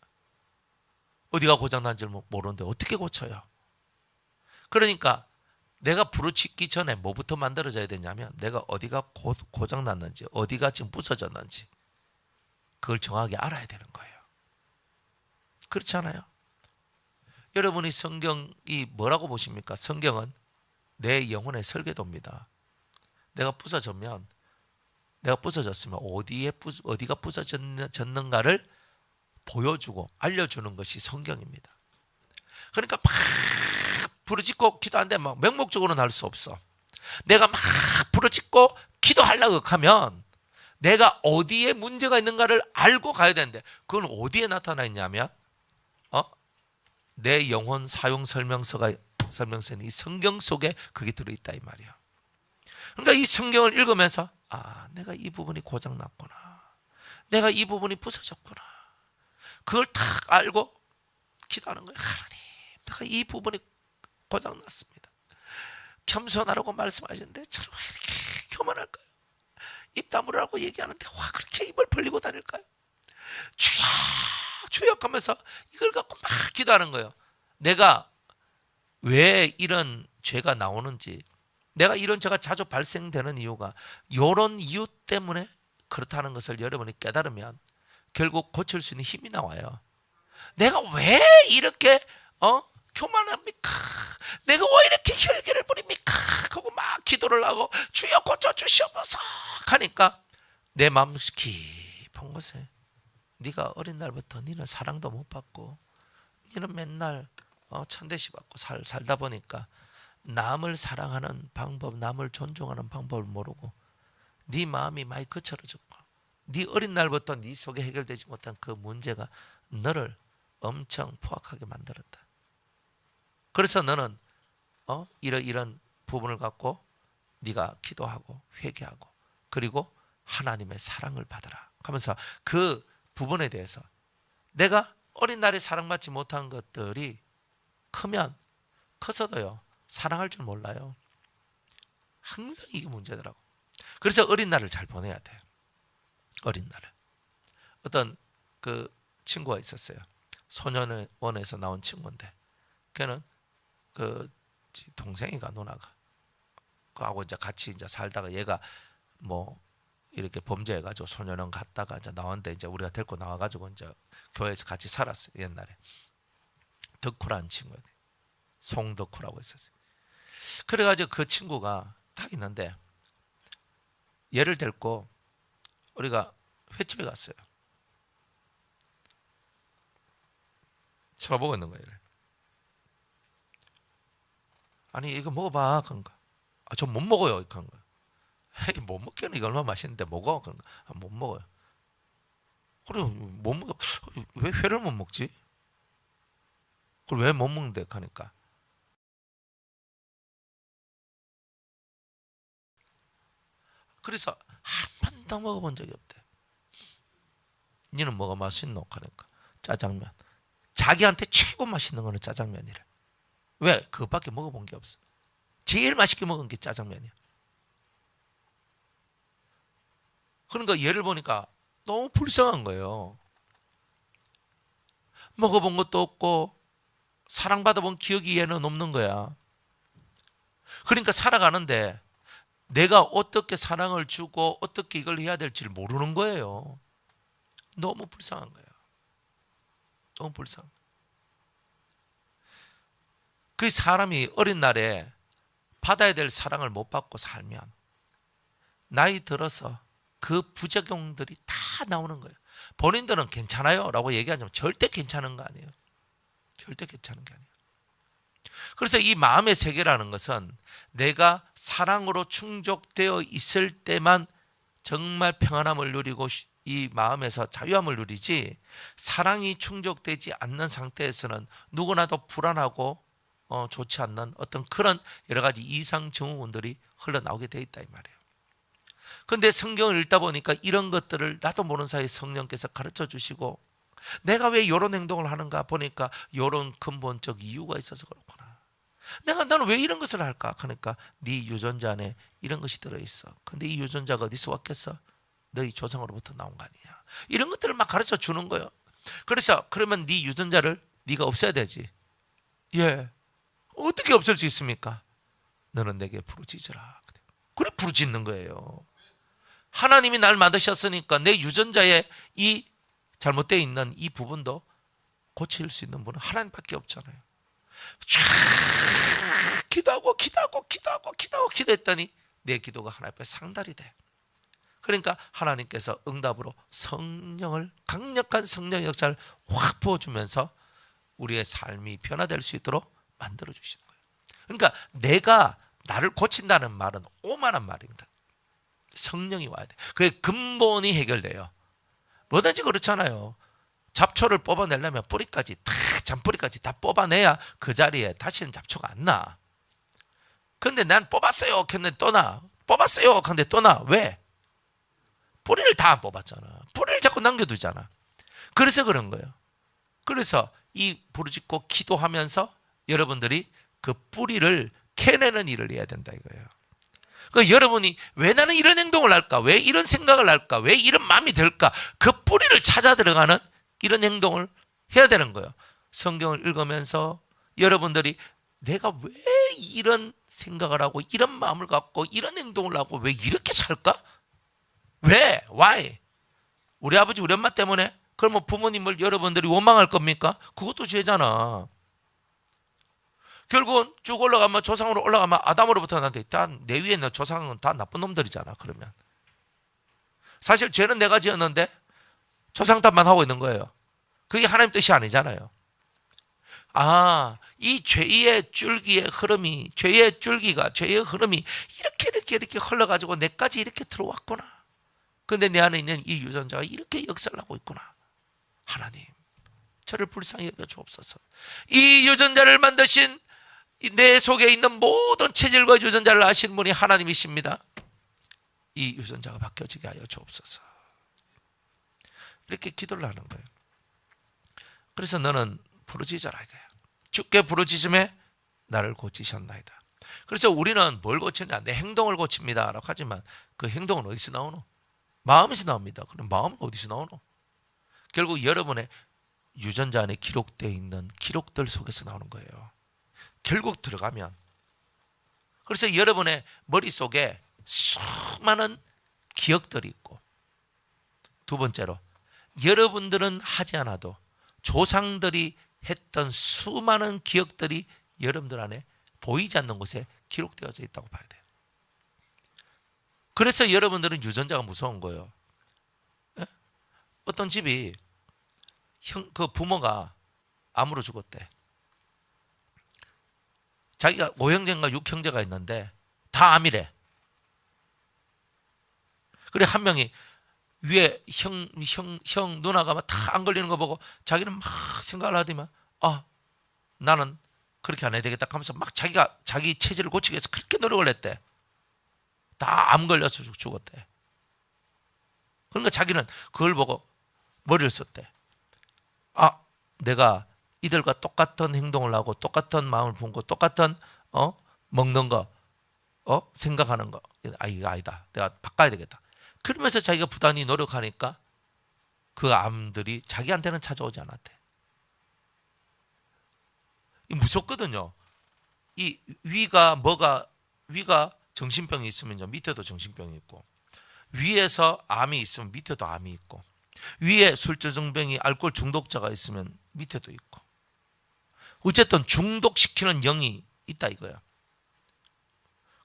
어디가 고장난지를 모르는데 어떻게 고쳐요? 그러니까 내가 부르짖기 전에 뭐부터 만들어져야 되냐면 내가 어디가 고장났는지, 어디가 지금 부서졌는지 그걸 정확하게 알아야 되는 거예요. 그렇지 않아요? 여러분이 성경이 뭐라고 보십니까? 성경은 내 영혼의 설계도입니다. 내가 부서졌으면 어디가 부서졌는가를 보여주고 알려주는 것이 성경입니다. 그러니까 막 부르짖고 기도하는데 막 맹목적으로는 할 수 없어. 내가 막 부르짖고 기도하려고 하면 내가 어디에 문제가 있는가를 알고 가야 되는데, 그건 어디에 나타나 있냐면 내 영혼 사용 설명서에는 이 성경 속에 그게 들어있다 이 말이야. 그러니까 이 성경을 읽으면서 내가 이 부분이 고장났구나, 내가 이 부분이 부서졌구나, 그걸 딱 알고 기도하는 거예요. 하나님, 내가 이 부분이 고장났습니다. 겸손하라고 말씀하시는데 저는 왜 이렇게 교만할까요? 입 다물으라고 얘기하는데 와 그렇게 입을 벌리고 다닐까요? 주여 주여 하면서 이걸 갖고 막 기도하는 거예요. 내가 왜 이런 죄가 나오는지, 내가 이런 죄가 자주 발생되는 이유가 이런 이유 때문에 그렇다는 것을 여러분이 깨달으면 결국 고칠 수 있는 힘이 나와요. 내가 왜 이렇게 교만합니까? 내가 왜 이렇게 혈기를 부립니까? 하고 막 기도를 하고 주여 고쳐주시옵소서 하니까 내 마음 깊은 곳에 네가 어린 날부터 너는 사랑도 못 받고 너는 맨날 천대시 받고 살다 보니까 남을 사랑하는 방법, 남을 존중하는 방법을 모르고 네 마음이 많이 거칠어졌고 네 어린 날부터 네 속에 해결되지 못한 그 문제가 너를 엄청 포악하게 만들었다. 그래서 너는 이런 부분을 갖고 네가 기도하고 회개하고 그리고 하나님의 사랑을 받으라 하면서 그 부분에 대해서 내가 어린 날에 사랑받지 못한 것들이 크면 커서도요 사랑할 줄 몰라요. 항상 이게 문제더라고. 그래서 어린 날을 잘 보내야 돼요. 어린 날을. 어떤 그 친구가 있었어요. 소년원에서 나온 친구인데 걔는 그 동생이가 누나가 그하고 이제 같이 이제 살다가 얘가 뭐 이렇게 범죄해가지고 소년원 갔다가 이제 나왔는데 이제 우리가 데리고 나와가지고 이제 교회에서 같이 살았어요. 옛날에 덕후라는 친구예요. 송덕후라고 있었어요. 그래가지고 그 친구가 딱 있는데 얘를 데리고 우리가 횟집에 갔어요. 쳐다보고 있는 거예요. 아니 이거 먹어봐 그런 거. 저 못 먹어요 그런 거. 에이, 못 먹기는 이거 얼마나 맛있는데 먹어 그런 거. 못 먹어요. 그래 못 먹어. 왜 회를 못 먹지? 그걸 왜 못 먹는데 하니까 그래서 한 번도 먹어본 적이 없대. 니는 뭐가 맛있노? 하니까 짜장면. 자기한테 최고 맛있는 거는 짜장면이래. 왜? 그것밖에 먹어본 게 없어. 제일 맛있게 먹은 게 짜장면이야. 그러니까 얘를 보니까 너무 불쌍한 거예요. 먹어본 것도 없고 사랑받아본 기억이 얘는 없는 거야. 그러니까 살아가는데 내가 어떻게 사랑을 주고 어떻게 이걸 해야 될지를 모르는 거예요. 너무 불쌍한 거예요. 너무 불쌍. 그 사람이 어린 날에 받아야 될 사랑을 못 받고 살면 나이 들어서 그 부작용들이 다 나오는 거예요. 본인들은 괜찮아요 라고 얘기하지만 절대 괜찮은 거 아니에요. 절대 괜찮은 게 아니에요. 그래서 이 마음의 세계라는 것은 내가 사랑으로 충족되어 있을 때만 정말 평안함을 누리고 이 마음에서 자유함을 누리지, 사랑이 충족되지 않는 상태에서는 누구나도 불안하고 좋지 않는 어떤 그런 여러 가지 이상 증후군들이 흘러나오게 돼 있다 이 말이에요. 그런데 성경을 읽다 보니까 이런 것들을 나도 모르는 사이에 성령께서 가르쳐 주시고 내가 왜 이런 행동을 하는가 보니까 이런 근본적 이유가 있어서 그렇구나. 나는 왜 이런 것을 할까? 하니까 네 유전자 안에 이런 것이 들어있어. 근데 이 유전자가 어디서 왔겠어? 너희 조상으로부터 나온 거 아니냐. 이런 것들을 막 가르쳐 주는 거예요. 그래서 그러면 네 유전자를 네가 없애야 되지. 예. 어떻게 없앨 수 있습니까? 너는 내게 부르짖으라. 그래 부르짖는 거예요. 하나님이 날 만드셨으니까 내 유전자에 이 잘못되어 있는 이 부분도 고칠 수 있는 분은 하나님밖에 없잖아요. 기도했더니 내 기도가 하나님 앞에 상달이 돼. 그러니까 하나님께서 응답으로 성령을, 강력한 성령 역사를 확 부어주면서 우리의 삶이 변화될 수 있도록 만들어 주시는 거예요. 그러니까 내가 나를 고친다는 말은 오만한 말입니다. 성령이 와야 돼. 그게 근본이 해결돼요. 뭐든지 그렇잖아요. 잡초를 뽑아내려면 뿌리까지 다, 잔뿌리까지 다 뽑아내야 그 자리에 다시는 잡초가 안 나. 근데 난 뽑았어요 근데 또 나. 뽑았어요 근데 또 나. 왜? 뿌리를 다 안 뽑았잖아. 뿌리를 자꾸 남겨두잖아. 그래서 그런 거예요. 그래서 이 부르짖고 기도하면서 여러분들이 그 뿌리를 캐내는 일을 해야 된다 이거예요. 그 여러분이 왜 나는 이런 행동을 할까? 왜 이런 생각을 할까? 왜 이런 마음이 들까? 그 뿌리를 찾아 들어가는 이런 행동을 해야 되는 거예요. 성경을 읽으면서 여러분들이 내가 왜 이런 생각을 하고 이런 마음을 갖고 이런 행동을 하고 왜 이렇게 살까? 왜? Why? 우리 아버지 우리 엄마 때문에? 그러면 부모님을 여러분들이 원망할 겁니까? 그것도 죄잖아. 결국은 쭉 올라가면 조상으로 올라가면 아담으로부터 나한테 내 위에 있는 조상은 다 나쁜 놈들이잖아. 그러면 사실 죄는 내가 지었는데 조상 탓만 하고 있는 거예요. 그게 하나님 뜻이 아니잖아요. 이 죄의 줄기의 흐름이, 죄의 흐름이 이렇게 흘러가지고 내까지 이렇게 들어왔구나. 근데 내 안에 있는 이 유전자가 이렇게 역사를 하고 있구나. 하나님, 저를 불쌍히 여겨 주옵소서. 이 유전자를 만드신 내 속에 있는 모든 체질과 유전자를 아시는 분이 하나님이십니다. 이 유전자가 바뀌어지게 하여 주옵소서. 이렇게 기도를 하는 거예요. 그래서 너는 부르짖어라 이거야. 주께 부르짖음에 나를 고치셨나이다. 그래서 우리는 뭘 고치냐? 내 행동을 고칩니다 라고 하지만 그 행동은 어디서 나오노? 마음에서 나옵니다. 그럼 마음은 어디서 나오노? 결국 여러분의 유전자 안에 기록되어 있는 기록들 속에서 나오는 거예요. 결국 들어가면. 그래서 여러분의 머릿속에 수많은 기억들이 있고, 두 번째로 여러분들은 하지 않아도 조상들이 했던 수많은 기억들이 여러분들 안에 보이지 않는 곳에 기록되어져 있다고 봐야 돼요. 그래서 여러분들은 유전자가 무서운 거예요. 예? 어떤 집이 그 부모가 암으로 죽었대. 자기가 5형제인가 6형제가 있는데 다 암이래. 그래 한 명이 위에 형 누나가 막 다 안 걸리는 거 보고 자기는 막 생각을 하더니만 나는 그렇게 안 해야 되겠다 하면서 막 자기가 자기 체질을 고치기 위해서 그렇게 노력을 했대. 다 암 걸려서 죽었대. 그러니까 자기는 그걸 보고 머리를 썼대. 내가 이들과 똑같은 행동을 하고 똑같은 마음을 품고 똑같은 먹는 거 생각하는 거 이거 아니다. 내가 바꿔야 되겠다. 그러면서 자기가 부단히 노력하니까 그 암들이 자기한테는 찾아오지 않았대. 무섭거든요. 이 위가 정신병이 있으면요 밑에도 정신병이 있고, 위에서 암이 있으면 밑에도 암이 있고, 위에 술저증병이 알코올 중독자가 있으면 밑에도 있고, 어쨌든 중독시키는 영이 있다 이거야.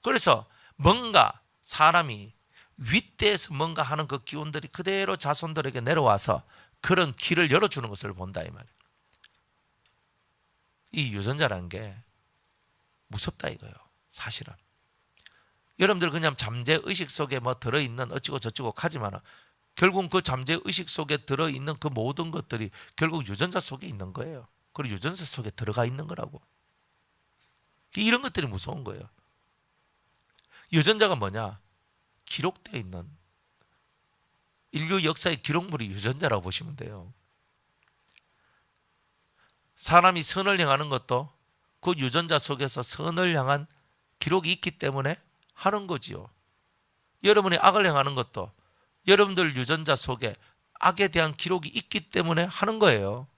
그래서 뭔가 사람이 윗대에서 뭔가 하는 그 기운들이 그대로 자손들에게 내려와서 그런 길을 열어주는 것을 본다 이 말이에요. 이 유전자라는 게 무섭다 이거예요. 사실은 여러분들 그냥 잠재의식 속에 뭐 들어있는 어찌고 저찌고 하지만 결국 그 잠재의식 속에 들어있는 그 모든 것들이 결국 유전자 속에 있는 거예요. 그리고 유전자 속에 들어가 있는 거라고. 이런 것들이 무서운 거예요. 유전자가 뭐냐? 기록되어 있는 인류 역사의 기록물이 유전자라고 보시면 돼요. 사람이 선을 행하는 것도 그 유전자 속에서 선을 향한 기록이 있기 때문에 하는 거지요. 여러분이 악을 행하는 것도 여러분들 유전자 속에 악에 대한 기록이 있기 때문에 하는 거예요.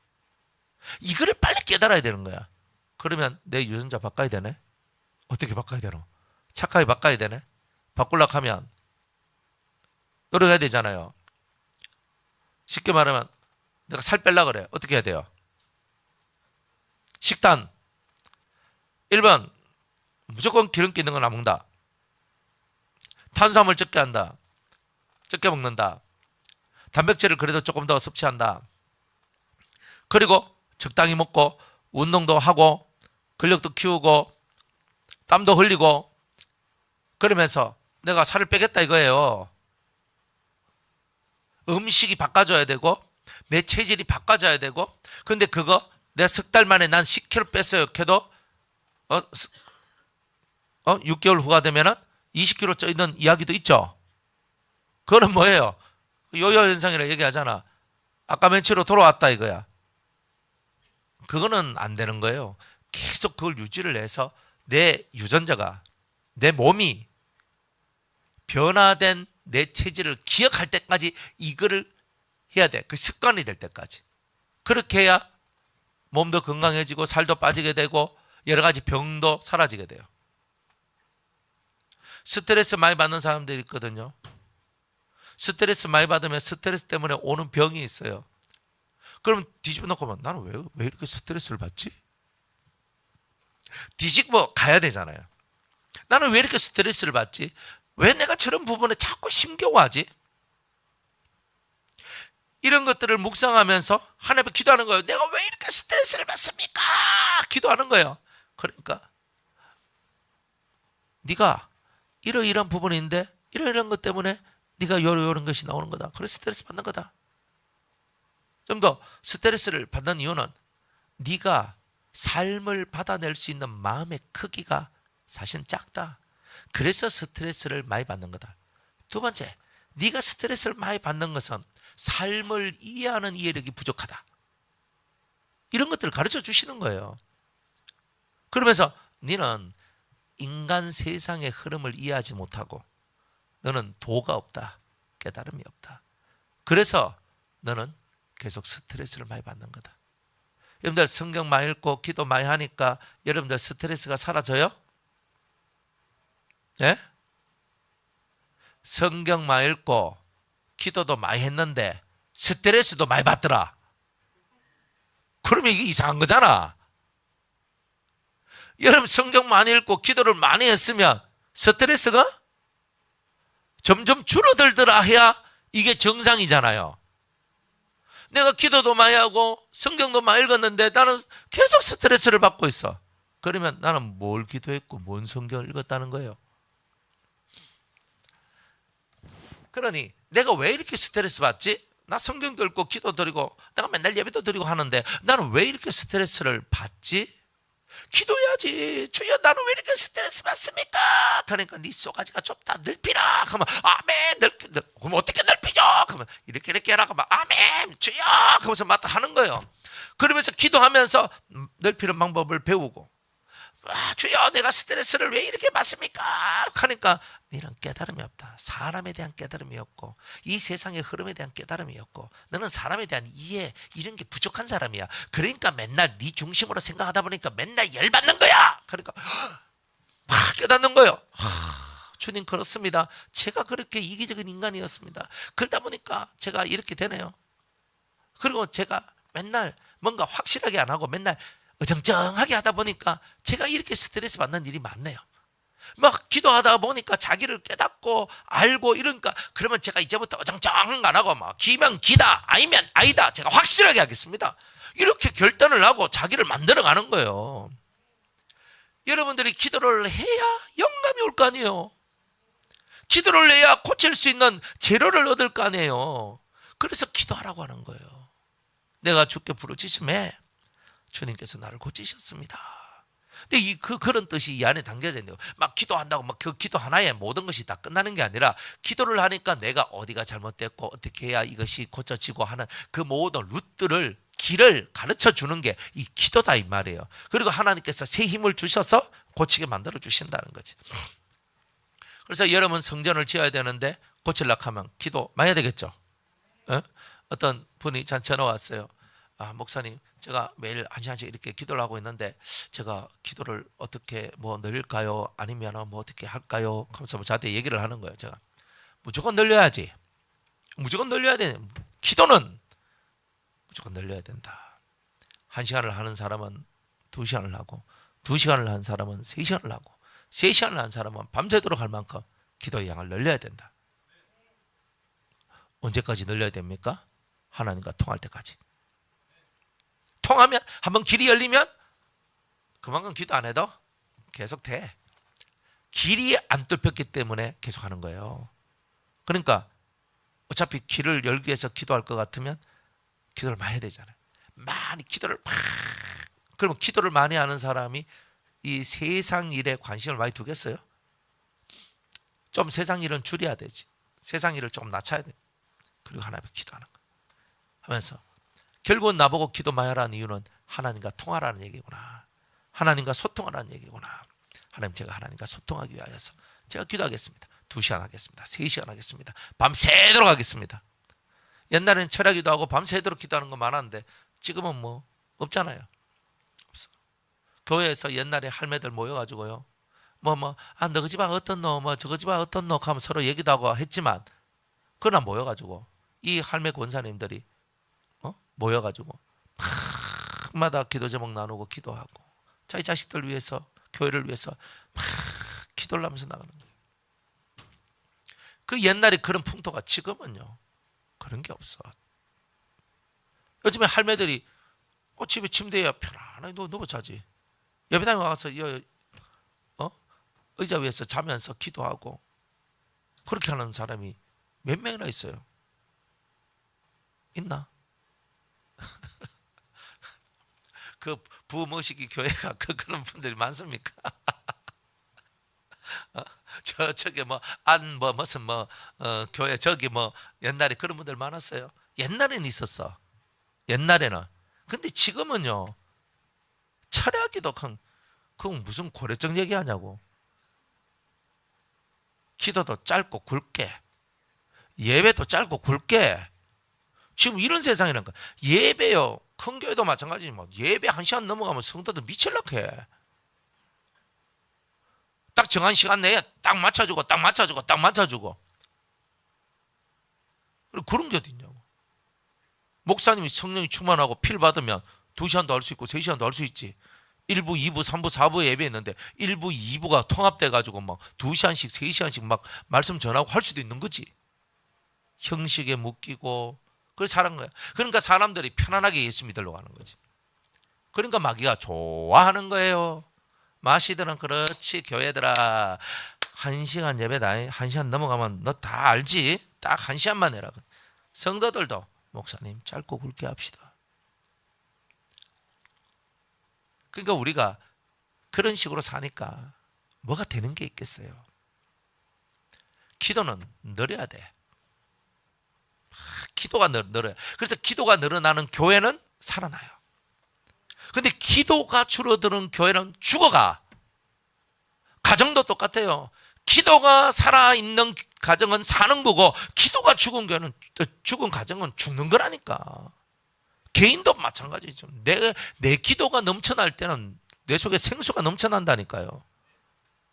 이거를 빨리 깨달아야 되는 거야. 그러면 내 유전자 바꿔야 되네? 어떻게 바꿔야 되노? 착하게 바꿔야 되네? 바꾸려고 하면 노력해야 되잖아요. 쉽게 말하면 내가 살 빼려고 그래. 어떻게 해야 돼요? 식단 1번 무조건 기름기 있는 건 안 먹는다. 탄수화물 적게 한다. 적게 먹는다. 단백질을 그래도 조금 더 섭취한다. 그리고 적당히 먹고 운동도 하고 근력도 키우고 땀도 흘리고 그러면서 내가 살을 빼겠다 이거예요. 음식이 바꿔줘야 되고 내 체질이 바꿔줘야 되고, 근데 그거 내가 석 달 만에 난 10kg 뺐어요. 걔도 6개월 후가 되면은 20kg 쪄 있는 이야기도 있죠. 그거는 뭐예요? 요요 현상이라 얘기하잖아. 아까 맨치로 돌아왔다 이거야. 그거는 안 되는 거예요. 계속 그걸 유지를 해서 내 유전자가, 내 몸이 변화된 내 체질을 기억할 때까지 이거를 해야 돼. 그 습관이 될 때까지. 그렇게 해야 몸도 건강해지고 살도 빠지게 되고 여러 가지 병도 사라지게 돼요. 스트레스 많이 받는 사람들이 있거든요. 스트레스 많이 받으면 스트레스 때문에 오는 병이 있어요. 그럼 뒤집어 놓고 보면 나는 왜 이렇게 스트레스를 받지? 뒤집어 가야 되잖아요. 나는 왜 이렇게 스트레스를 받지? 왜 내가 저런 부분에 자꾸 힘겨워하지? 이런 것들을 묵상하면서 하나님께 기도하는 거예요. 내가 왜 이렇게 스트레스를 받습니까? 기도하는 거예요. 그러니까 네가 이러이러한 부분인데 이러이러한 것 때문에 네가 이런 것이 나오는 거다. 그래서 스트레스 받는 거다. 좀 더 스트레스를 받는 이유는 네가 삶을 받아낼 수 있는 마음의 크기가 사실은 작다. 그래서 스트레스를 많이 받는 거다. 두 번째, 네가 스트레스를 많이 받는 것은 삶을 이해하는 이해력이 부족하다. 이런 것들을 가르쳐 주시는 거예요. 그러면서 너는 인간 세상의 흐름을 이해하지 못하고 너는 도가 없다. 깨달음이 없다. 그래서 너는 계속 스트레스를 많이 받는 거다. 여러분들 성경 많이 읽고 기도 많이 하니까 여러분들 스트레스가 사라져요? 예? 성경 많이 읽고 기도도 많이 했는데 스트레스도 많이 받더라. 그러면 이게 이상한 거잖아. 여러분 성경 많이 읽고 기도를 많이 했으면 스트레스가 점점 줄어들더라 해야 이게 정상이잖아요. 내가 기도도 많이 하고 성경도 많이 읽었는데 나는 계속 스트레스를 받고 있어. 그러면 나는 뭘 기도했고 뭔 성경을 읽었다는 거예요. 그러니 내가 왜 이렇게 스트레스 받지? 나 성경도 읽고 기도 드리고 내가 맨날 예배도 드리고 하는데 나는 왜 이렇게 스트레스를 받지? 기도해야지. 주여 나는 왜 이렇게 스트레스 받습니까? 그러니까 네 쏘가지가 좁다 넓히라. 그러면 아멘. 그럼 어떻게 넓히죠? 그러면 이렇게 해라. 그러면 아멘. 주여. 그러면서 맞다 하는 거예요. 그러면서 기도하면서 넓히는 방법을 배우고 주여 내가 스트레스를 왜 이렇게 받습니까? 하니까 이런 깨달음이 없다. 사람에 대한 깨달음이 없고 이 세상의 흐름에 대한 깨달음이 없고 너는 사람에 대한 이해 이런 게 부족한 사람이야. 그러니까 맨날 네 중심으로 생각하다 보니까 맨날 열받는 거야. 그러니까 막 깨닫는 거예요. 주님 그렇습니다. 제가 그렇게 이기적인 인간이었습니다. 그러다 보니까 제가 이렇게 되네요. 그리고 제가 맨날 뭔가 확실하게 안 하고 맨날 어정쩡하게 하다 보니까 제가 이렇게 스트레스 받는 일이 많네요. 막 기도하다 보니까 자기를 깨닫고 알고 이러니까 그러면 제가 이제부터 어정쩡한 거 안 하고 막 기면 기다 아니면 아니다 제가 확실하게 하겠습니다. 이렇게 결단을 하고 자기를 만들어가는 거예요. 여러분들이 기도를 해야 영감이 올 거 아니에요. 기도를 해야 고칠 수 있는 재료를 얻을 거 아니에요. 그래서 기도하라고 하는 거예요. 내가 주께 부르짖음에 주님께서 나를 고치셨습니다. 근데 그런 뜻이 이 안에 담겨져 있는 거예요. 막 기도한다고 막 그 기도 하나에 모든 것이 다 끝나는 게 아니라 기도를 하니까 내가 어디가 잘못됐고 어떻게 해야 이것이 고쳐지고 하는 그 모든 루트를 길을 가르쳐 주는 게 이 기도다 이 말이에요. 그리고 하나님께서 새 힘을 주셔서 고치게 만들어 주신다는 거지. 그래서 여러분 성전을 지어야 되는데 고치려고 하면 기도 많이 해야 되겠죠. 어떤 분이 저한테 전화 왔어요. 목사님 제가 매일 한 시간씩 이렇게 기도를 하고 있는데 제가 기도를 어떻게 뭐 늘릴까요? 아니면 뭐 어떻게 할까요? 하면서 저한테 얘기를 하는 거예요. 제가 무조건 늘려야지. 무조건 늘려야 돼. 기도는 무조건 늘려야 된다. 1시간을 하는 사람은 2시간을 하고 2시간을 하는 사람은 3시간을 하고 3시간을 하는 사람은 밤새도록 할 만큼 기도의 양을 늘려야 된다. 언제까지 늘려야 됩니까? 하나님과 통할 때까지. 통하면 한번 길이 열리면 그만큼 기도 안 해도 계속 돼. 길이 안 뚫혔기 때문에 계속 하는 거예요. 그러니까 어차피 길을 열기 위해서 기도할 것 같으면 기도를 많이 해야 되잖아요. 많이 기도를 막 그러면 기도를 많이 하는 사람이 이 세상 일에 관심을 많이 두겠어요? 좀 세상 일은 줄여야 되지. 세상 일을 좀 낮춰야 돼. 그리고 하나님께 기도하는 거 하면서 결국은 나보고 기도 많이 하라는 이유는 하나님과 통하라는 얘기구나. 하나님과 소통하라는 얘기구나. 하나님 제가 하나님과 소통하기 위하여서 제가 기도하겠습니다. 2시간 하겠습니다. 3시간 하겠습니다. 밤새도록 하겠습니다. 옛날에는 철야기도 하고 밤새도록 기도하는 거 많았는데 지금은 뭐 없잖아요. 없어. 교회에서 옛날에 할매들 모여가지고요. 너 그 집안 어떤 너, 저 그 집안 어떤 너 하면 서로 얘기도 하고 했지만 그러나 모여가지고 이 할매 권사님들이 모여가지고 막마다 기도 제목 나누고 기도하고 자기 자식들 위해서 교회를 위해서 막 기도를 하면서 나가는 거예요. 그 옛날에 그런 풍토가 지금은요 그런 게 없어. 요즘에 할매들이 집에 침대에 편안하게 누워 자지. 예배당에 와서 의자 위에서 자면서 기도하고 그렇게 하는 사람이 몇 명이나 있어요? 있나? 그 부모시기 교회가 그런 분들이 많습니까? 저기 무슨 교회 저기 옛날에 그런 분들 많았어요. 옛날에는 있었어. 옛날에는. 근데 지금은요. 철야기도 그건 무슨 고려적 얘기하냐고. 기도도 짧고 굵게, 예배도 짧고 굵게. 지금 이런 세상이라니까. 예배요. 큰 교회도 마찬가지지 뭐. 예배 1시간 넘어가면 성도들 미칠락 해. 딱 정한 시간 내에 딱 맞춰주고 딱 맞춰주고 딱 맞춰주고. 그런 게 어디 있냐고. 목사님이 성령이 충만하고 피를 받으면 2시간도 할 수 있고 3시간도 할 수 있지. 1부, 2부, 3부, 4부 예배했는데 1부, 2부가 통합돼 가지고 막 2시간씩 3시간씩 막 말씀 전하고 할 수도 있는 거지. 형식에 묶이고 그래서 사는 거야. 그러니까 사람들이 편안하게 예수 믿으려고 하는 거지. 그러니까 마귀가 좋아하는 거예요. 마시들은 그렇지. 교회들아 1시간 예배다. 1시간 넘어가면 너 다 알지. 딱 1시간만 해라. 성도들도 목사님 짧고 굵게 합시다. 그러니까 우리가 그런 식으로 사니까 뭐가 되는 게 있겠어요. 기도는 늘어야 돼. 기도가 늘어요. 그래서 기도가 늘어나는 교회는 살아나요. 근데 기도가 줄어드는 교회는 죽어가. 가정도 똑같아요. 기도가 살아있는 가정은 사는 거고 기도가 죽은 교회는 죽은 가정은 죽는 거라니까. 개인도 마찬가지죠. 내 기도가 넘쳐날 때는 내 속에 생수가 넘쳐난다니까요.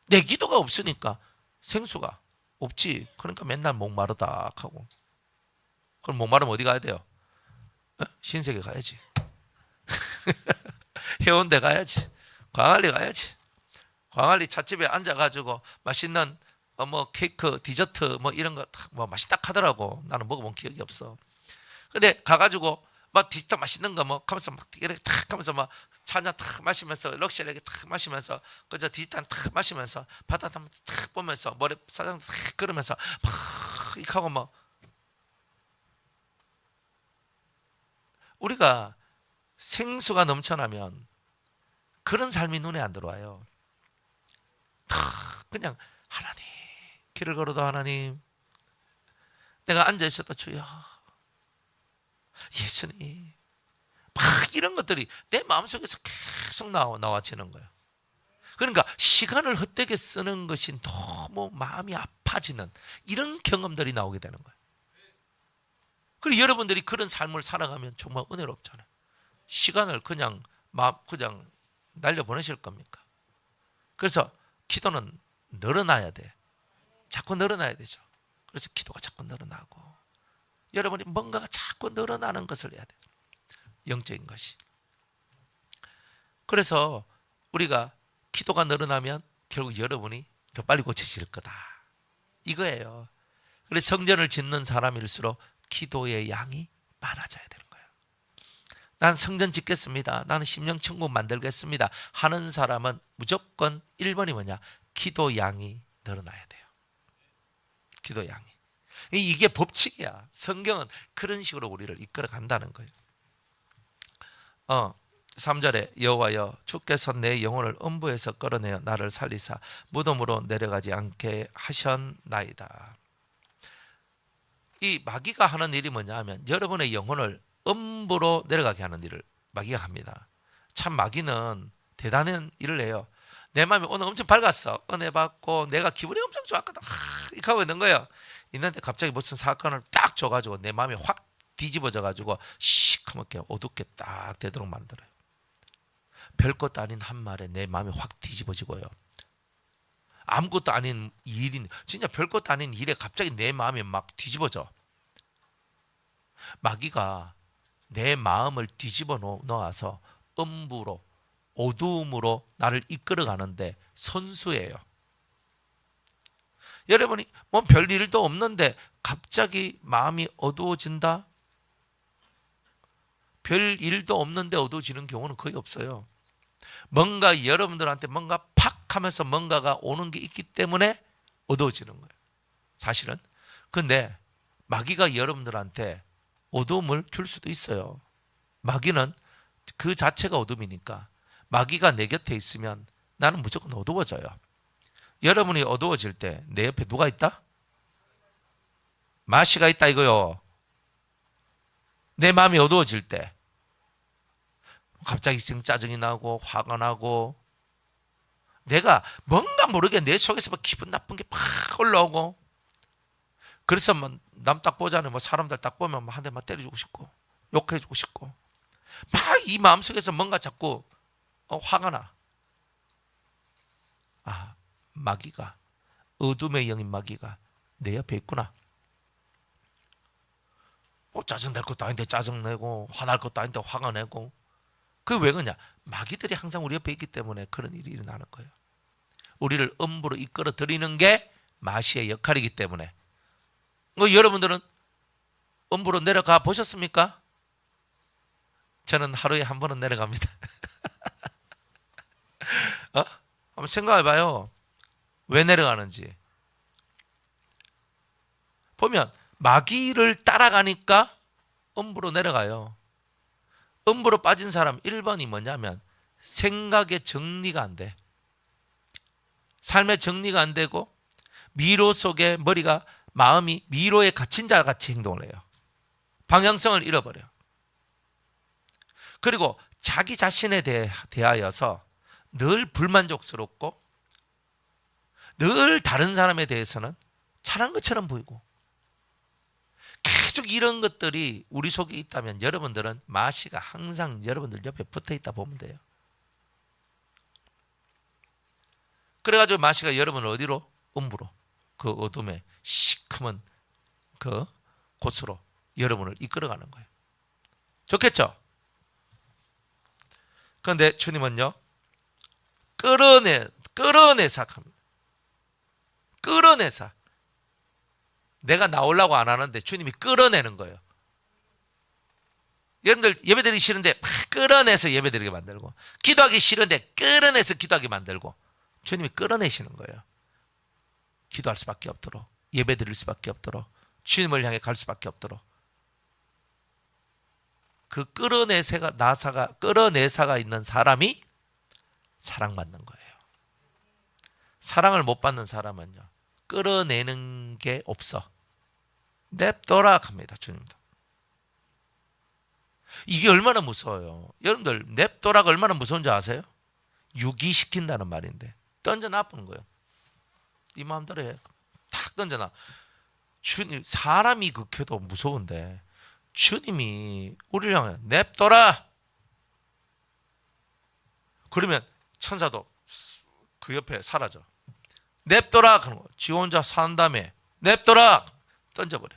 내 기도가 없으니까 생수가 없지. 그러니까 맨날 목마르다 하고. 그럼 목마르면 어디 가야 돼요? 신세계 가야지. 해운대 가야지. 광안리 가야지. 광안리 찻집에 앉아가지고 맛있는 케이크, 디저트 이런 거 맛있다 하더라고. 나는 먹어본 기억이 없어. 근데 가가지고 디저트 맛있는 거 하면서 이렇게 탁 하면서 차 한잔 탁 마시면서 럭셔리하게 탁 마시면서 그저 디저트 한 탁 마시면서 바다 한번 탁 보면서 머리 사장 탁 그러면서 막 이렇게 하고 우리가 생수가 넘쳐나면 그런 삶이 눈에 안 들어와요. 그냥 하나님, 길을 걸어도 하나님, 내가 앉아 있어도 주여, 예수님, 막 이런 것들이 내 마음속에서 계속 나와지는 거예요. 그러니까 시간을 헛되게 쓰는 것이 너무 마음이 아파지는 이런 경험들이 나오게 되는 거예요. 그리고 여러분들이 그런 삶을 살아가면 정말 은혜롭잖아요. 시간을 그냥 날려보내실 겁니까? 그래서 기도는 늘어나야 돼. 자꾸 늘어나야 되죠. 그래서 기도가 자꾸 늘어나고 여러분이 뭔가가 자꾸 늘어나는 것을 해야 돼. 영적인 것이. 그래서 우리가 기도가 늘어나면 결국 여러분이 더 빨리 고쳐질 거다. 이거예요. 그래서 성전을 짓는 사람일수록 기도의 양이 많아져야 되는 거예요. 난 성전 짓겠습니다. 나는 심령천국 만들겠습니다. 하는 사람은 무조건 1번이 뭐냐? 기도 양이 늘어나야 돼요. 기도 양이. 이게 법칙이야. 성경은 그런 식으로 우리를 이끌어 간다는 거예요. 3절에 여호와여 주께서 내 영혼을 음부에서 끌어내어 나를 살리사 무덤으로 내려가지 않게 하셨나이다. 이 마귀가 하는 일이 뭐냐 하면 여러분의 영혼을 음부로 내려가게 하는 일을 마귀가 합니다. 참 마귀는 대단한 일을 해요. 내 마음이 오늘 엄청 밝았어. 은혜 받고 내가 기분이 엄청 좋았거든. 이렇게 하고 있는 거예요. 있는데 갑자기 무슨 사건을 딱 줘가지고 내 마음이 확 뒤집어져가지고 시커멓게 어둡게 딱 되도록 만들어요. 별것도 아닌 한 말에 내 마음이 확 뒤집어지고요. 아무것도 아닌 일인, 진짜 별것도 아닌 일에 갑자기 내 마음이 막 뒤집어져. 마귀가 내 마음을 뒤집어 놓아서 음부로, 어두움으로 나를 이끌어 가는데 선수예요. 여러분이 별 일도 없는데 갑자기 마음이 어두워진다? 별 일도 없는데 어두워지는 경우는 거의 없어요. 뭔가 여러분들한테 뭔가 팍 하면서 뭔가가 오는 게 있기 때문에 어두워지는 거예요. 사실은. 근데 마귀가 여러분들한테 어두움을 줄 수도 있어요. 마귀는 그 자체가 어둠이니까 마귀가 내 곁에 있으면 나는 무조건 어두워져요. 여러분이 어두워질 때 내 옆에 누가 있다? 마시가 있다 이거요. 내 마음이 어두워질 때 갑자기 짜증이 나고 화가 나고 내가 뭔가 모르게 내 속에서 막 기분 나쁜 게 팍 올라오고, 그래서 남 딱 보자니 사람들 딱 보면 한 대만 때려주고 싶고 욕해주고 싶고 막 이 마음속에서 뭔가 자꾸 화가 나. 아, 마귀가, 어둠의 영인 마귀가 내 옆에 있구나. 짜증낼 것도 아닌데 짜증내고 화날 것도 아닌데 화가 내고. 그 왜 그러냐? 마귀들이 항상 우리 옆에 있기 때문에 그런 일이 일어나는 거예요. 우리를 음부로 이끌어 들이는 게 마시의 역할이기 때문에. 여러분들은 음부로 내려가 보셨습니까? 저는 하루에 한 번은 내려갑니다. 한번 생각해 봐요. 왜 내려가는지. 보면 마귀를 따라가니까 음부로 내려가요. 음부로 빠진 사람 1번이 뭐냐면 생각의 정리가 안 돼. 삶의 정리가 안 되고 미로 속에 마음이 미로에 갇힌 자 같이 행동을 해요. 방향성을 잃어버려요. 그리고 자기 자신에 대하여서 늘 불만족스럽고 늘 다른 사람에 대해서는 잘한 것처럼 보이고, 계속 이런 것들이 우리 속에 있다면 여러분들은 마시가 항상 여러분들 옆에 붙어 있다 보면 돼요. 그래가지고 마시가 여러분을 어디로? 음부로, 그 어둠의 시커먼 그 곳으로 여러분을 이끌어가는 거예요. 좋겠죠? 그런데 주님은요, 끌어내사 합니다. 끌어내사. 내가 나오려고 안 하는데 주님이 끌어내는 거예요. 여러분들 예배드리기 싫은데 막 끌어내서 예배드리게 만들고, 기도하기 싫은데 끌어내서 기도하게 만들고, 주님이 끌어내시는 거예요. 기도할 수밖에 없도록, 예배드릴 수밖에 없도록, 주님을 향해 갈 수밖에 없도록. 그 끌어내사가 있는 사람이 사랑받는 거예요. 사랑을 못 받는 사람은요, 끌어내는 게 없어. 냅둬라 합니다, 주님도. 이게 얼마나 무서워요. 여러분들, 냅둬라가 얼마나 무서운지 아세요? 유기시킨다는 말인데 던져놔보는 거예요. 네 마음대로 해. 탁 던져놔. 주님, 사람이 극해도 무서운데 주님이 우리를 향해 냅둬라. 그러면 천사도 그 옆에 사라져. 냅둬라 하는 거. 지 혼자 산 다음에 냅둬라 던져버려.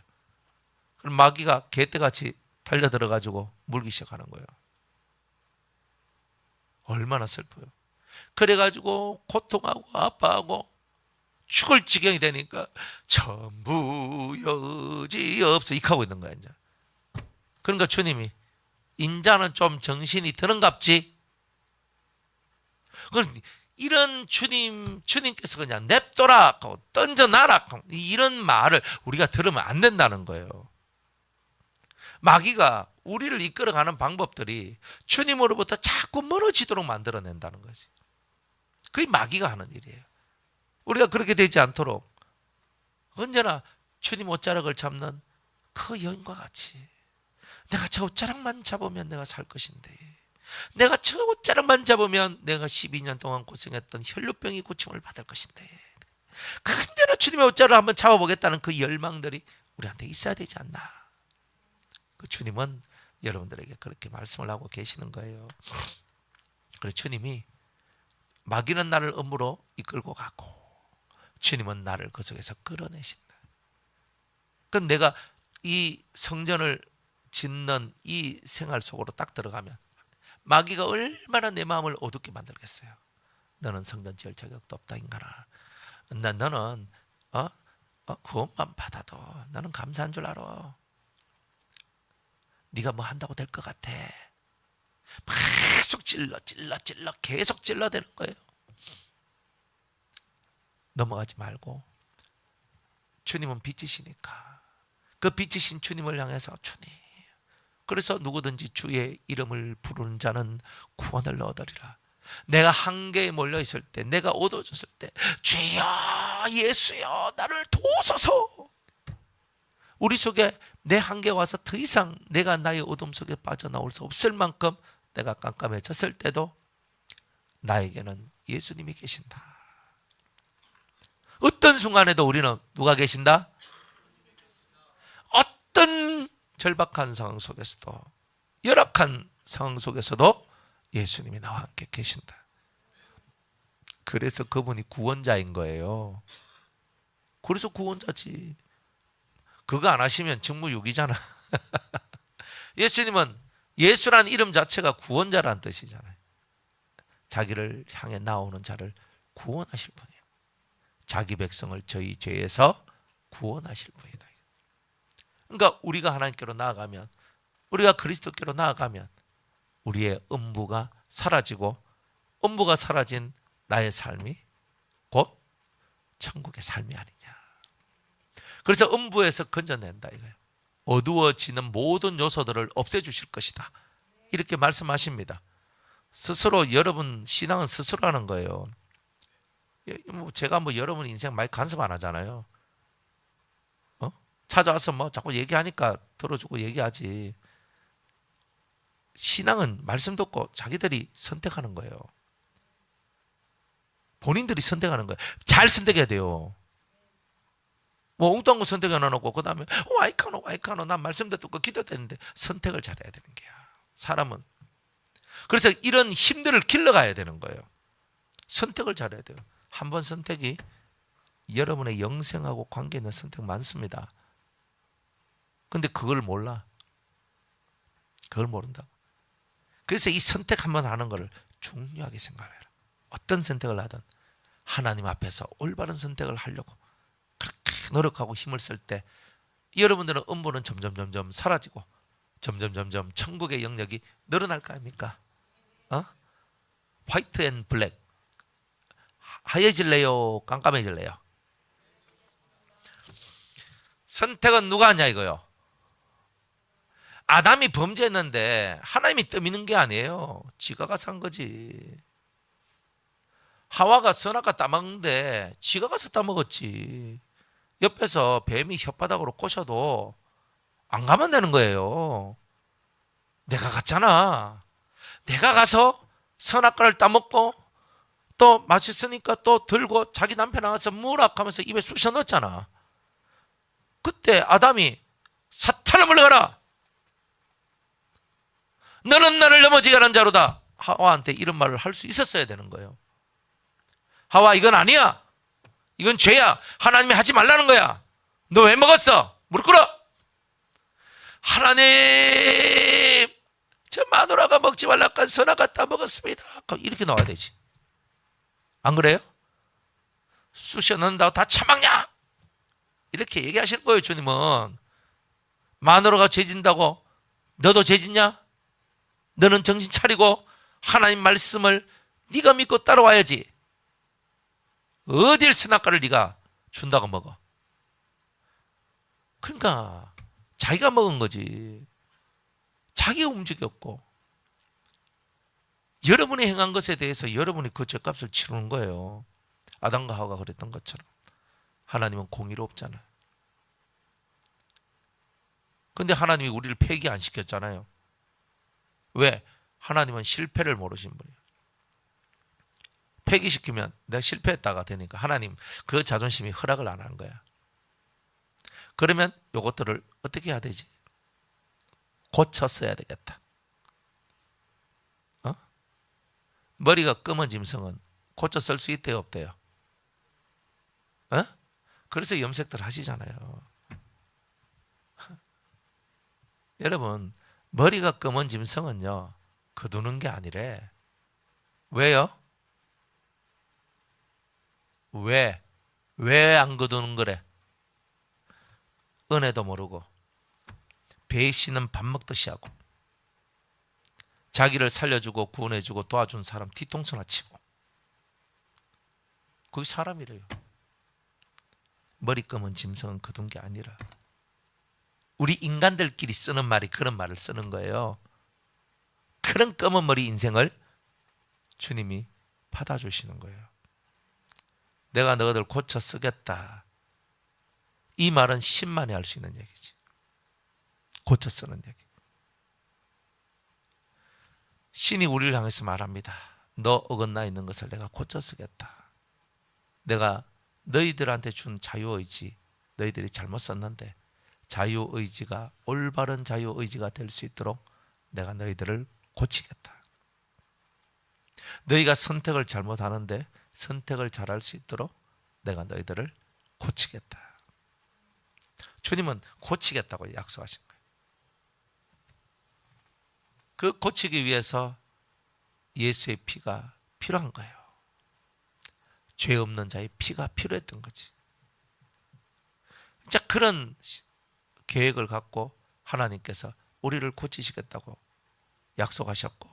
그럼 마귀가 개떼같이 달려들어가지고 물기 시작하는 거예요. 얼마나 슬퍼요. 그래가지고 고통하고 아파하고 죽을 지경이 되니까 전부 여지없어 이하고 있는 거야 이제. 그러니까 주님이 인자는 좀 정신이 드는갑지. 이런 주님께서 그냥 냅둬라 하고 던져놔라 하고 이런 말을 우리가 들으면 안 된다는 거예요. 마귀가 우리를 이끌어가는 방법들이 주님으로부터 자꾸 멀어지도록 만들어낸다는 거지. 그게 마귀가 하는 일이에요. 우리가 그렇게 되지 않도록 언제나 주님 옷자락을 잡는 그 여인과 같이, 내가 저 옷자락만 잡으면 내가 살 것인데, 내가 저 옷자락만 잡으면 내가 12년 동안 고생했던 혈루병이 고침을 받을 것인데, 언제나 주님의 옷자락을 한번 잡아보겠다는 그 열망들이 우리한테 있어야 되지 않나. 그 주님은 여러분들에게 그렇게 말씀을 하고 계시는 거예요. 그래서 주님이 마귀는 나를 음으로 이끌고 가고 주님은 나를 그 속에서 끌어내신다. 그럼 내가 이 성전을 짓는 이 생활 속으로 딱 들어가면 마귀가 얼마나 내 마음을 어둡게 만들겠어요. 너는 성전 지을 자격도 없다 인간아. 너는 구원만 받아도 너는 감사한 줄 알아. 네가 뭐 한다고 될 것 같아. 계속 찔러 계속 찔러대는 거예요. 넘어가지 말고 주님은 빛이시니까 그 빛이신 주님을 향해서 주님, 그래서 누구든지 주의 이름을 부르는 자는 구원을 얻으리라. 내가 한계에 몰려 있을 때, 내가 어두워졌을 때, 주여 예수여 나를 도우소서. 우리 속에 내 한계 와서 더 이상 내가 나의 어둠 속에 빠져나올 수 없을 만큼 내가 깜깜해졌을 때도 나에게는 예수님이 계신다. 어떤 순간에도 우리는 누가 계신다? 어떤 절박한 상황 속에서도, 열악한 상황 속에서도 예수님이 나와 함께 계신다. 그래서 그분이 구원자인 거예요. 그래서 구원자지. 그거 안 하시면 직무유기잖아. 예수님은, 예수라는 이름 자체가 구원자라는 뜻이잖아요. 자기를 향해 나오는 자를 구원하실 분이에요. 자기 백성을 저희 죄에서 구원하실 분이다. 그러니까 우리가 하나님께로 나아가면, 우리가 그리스도께로 나아가면 우리의 음부가 사라지고, 음부가 사라진 나의 삶이 곧 천국의 삶이 아니냐. 그래서 음부에서 건져낸다 이거예요. 어두워지는 모든 요소들을 없애주실 것이다, 이렇게 말씀하십니다. 스스로, 여러분 신앙은 스스로 하는 거예요. 제가 여러분 인생 많이 간섭 안 하잖아요. 찾아와서 자꾸 얘기하니까 들어주고 얘기하지. 신앙은 말씀 듣고 자기들이 선택하는 거예요. 본인들이 선택하는 거예요. 잘 선택해야 돼요. 엉뚱한 거 선택 안 해놓고 그 다음에 와이카노 난 말씀도 듣고 기도도 했는데, 선택을 잘해야 되는 거야 사람은. 그래서 이런 힘들을 길러가야 되는 거예요. 선택을 잘해야 돼요. 한 번 선택이 여러분의 영생하고 관계 있는 선택 많습니다. 근데 그걸 몰라. 그걸 모른다고. 그래서 이 선택 한번 하는 걸 중요하게 생각해라. 어떤 선택을 하든 하나님 앞에서 올바른 선택을 하려고 그렇게 노력하고 힘을 쓸 때, 여러분들은 음부는 점점 사라지고 점점 천국의 영역이 늘어날 거 아닙니까? 화이트 앤 블랙, 하얘질래요? 깜깜해질래요? 선택은 누가 하냐 이거요. 아담이 범죄했는데 하나님이 떠미는 게 아니에요. 지가 가서 한 거지. 하와가 선악과 따먹는데 지가 가서 따먹었지. 옆에서 뱀이 혓바닥으로 꼬셔도 안 가면 되는 거예요. 내가 갔잖아. 내가 가서 선악과를 따먹고 또 맛있으니까 또 들고 자기 남편 나가서 무락하면서 입에 쑤셔 넣었잖아. 그때 아담이 사탄아 물러가라, 너는 나를 넘어지게 하는 자로다, 하와한테 이런 말을 할 수 있었어야 되는 거예요. 하와, 이건 아니야. 이건 죄야. 하나님이 하지 말라는 거야. 너 왜 먹었어? 무릎 꿇어. 하나님, 저 마누라가 먹지 말라니까 선악과 따 먹었습니다. 이렇게 나와야 되지. 안 그래요? 쑤셔 넣는다고 다 처먹냐? 이렇게 얘기하실 거예요. 주님은 마누라가 죄진다고 너도 죄짓냐? 너는 정신 차리고 하나님 말씀을 네가 믿고 따라와야지. 어딜 선악과를 네가 준다고 먹어? 그러니까 자기가 먹은 거지. 자기가 움직였고, 여러분이 행한 것에 대해서 여러분이 그 죄값을 치르는 거예요. 아담과 하와가 그랬던 것처럼. 하나님은 공의롭잖아요. 근데 하나님이 우리를 폐기 안 시켰잖아요. 왜? 하나님은 실패를 모르신 분이에요. 폐기시키면 내가 실패했다가 되니까 하나님 그 자존심이 허락을 안 하는 거야. 그러면 이것들을 어떻게 해야 되지? 고쳐 써야 되겠다. 머리가 검은 짐승은 고쳐 쓸 수 있대요, 없대요? 그래서 염색들 하시잖아요. 여러분, 머리가 검은 짐승은요, 거두는 게 아니래. 왜요? 왜 안 거두는 거래? 은혜도 모르고 배신은 밥 먹듯이 하고, 자기를 살려주고 구원해주고 도와준 사람 뒤통수나 치고, 그게 사람이래요. 머리 검은 짐승은 거둔 게 아니라, 우리 인간들끼리 쓰는 말이 그런 말을 쓰는 거예요. 그런 검은 머리 인생을 주님이 받아주시는 거예요. 내가 너희들 고쳐 쓰겠다. 이 말은 신만이 할 수 있는 얘기지. 고쳐 쓰는 얘기. 신이 우리를 향해서 말합니다. 너 어긋나 있는 것을 내가 고쳐 쓰겠다. 내가 너희들한테 준 자유의지, 너희들이 잘못 썼는데 자유의지가 올바른 자유의지가 될 수 있도록 내가 너희들을 고치겠다. 너희가 선택을 잘못하는데 선택을 잘할 수 있도록 내가 너희들을 고치겠다. 주님은 고치겠다고 약속하신 거예요. 그 고치기 위해서 예수의 피가 필요한 거예요. 죄 없는 자의 피가 필요했던 거지. 자, 그런 계획을 갖고 하나님께서 우리를 고치시겠다고 약속하셨고,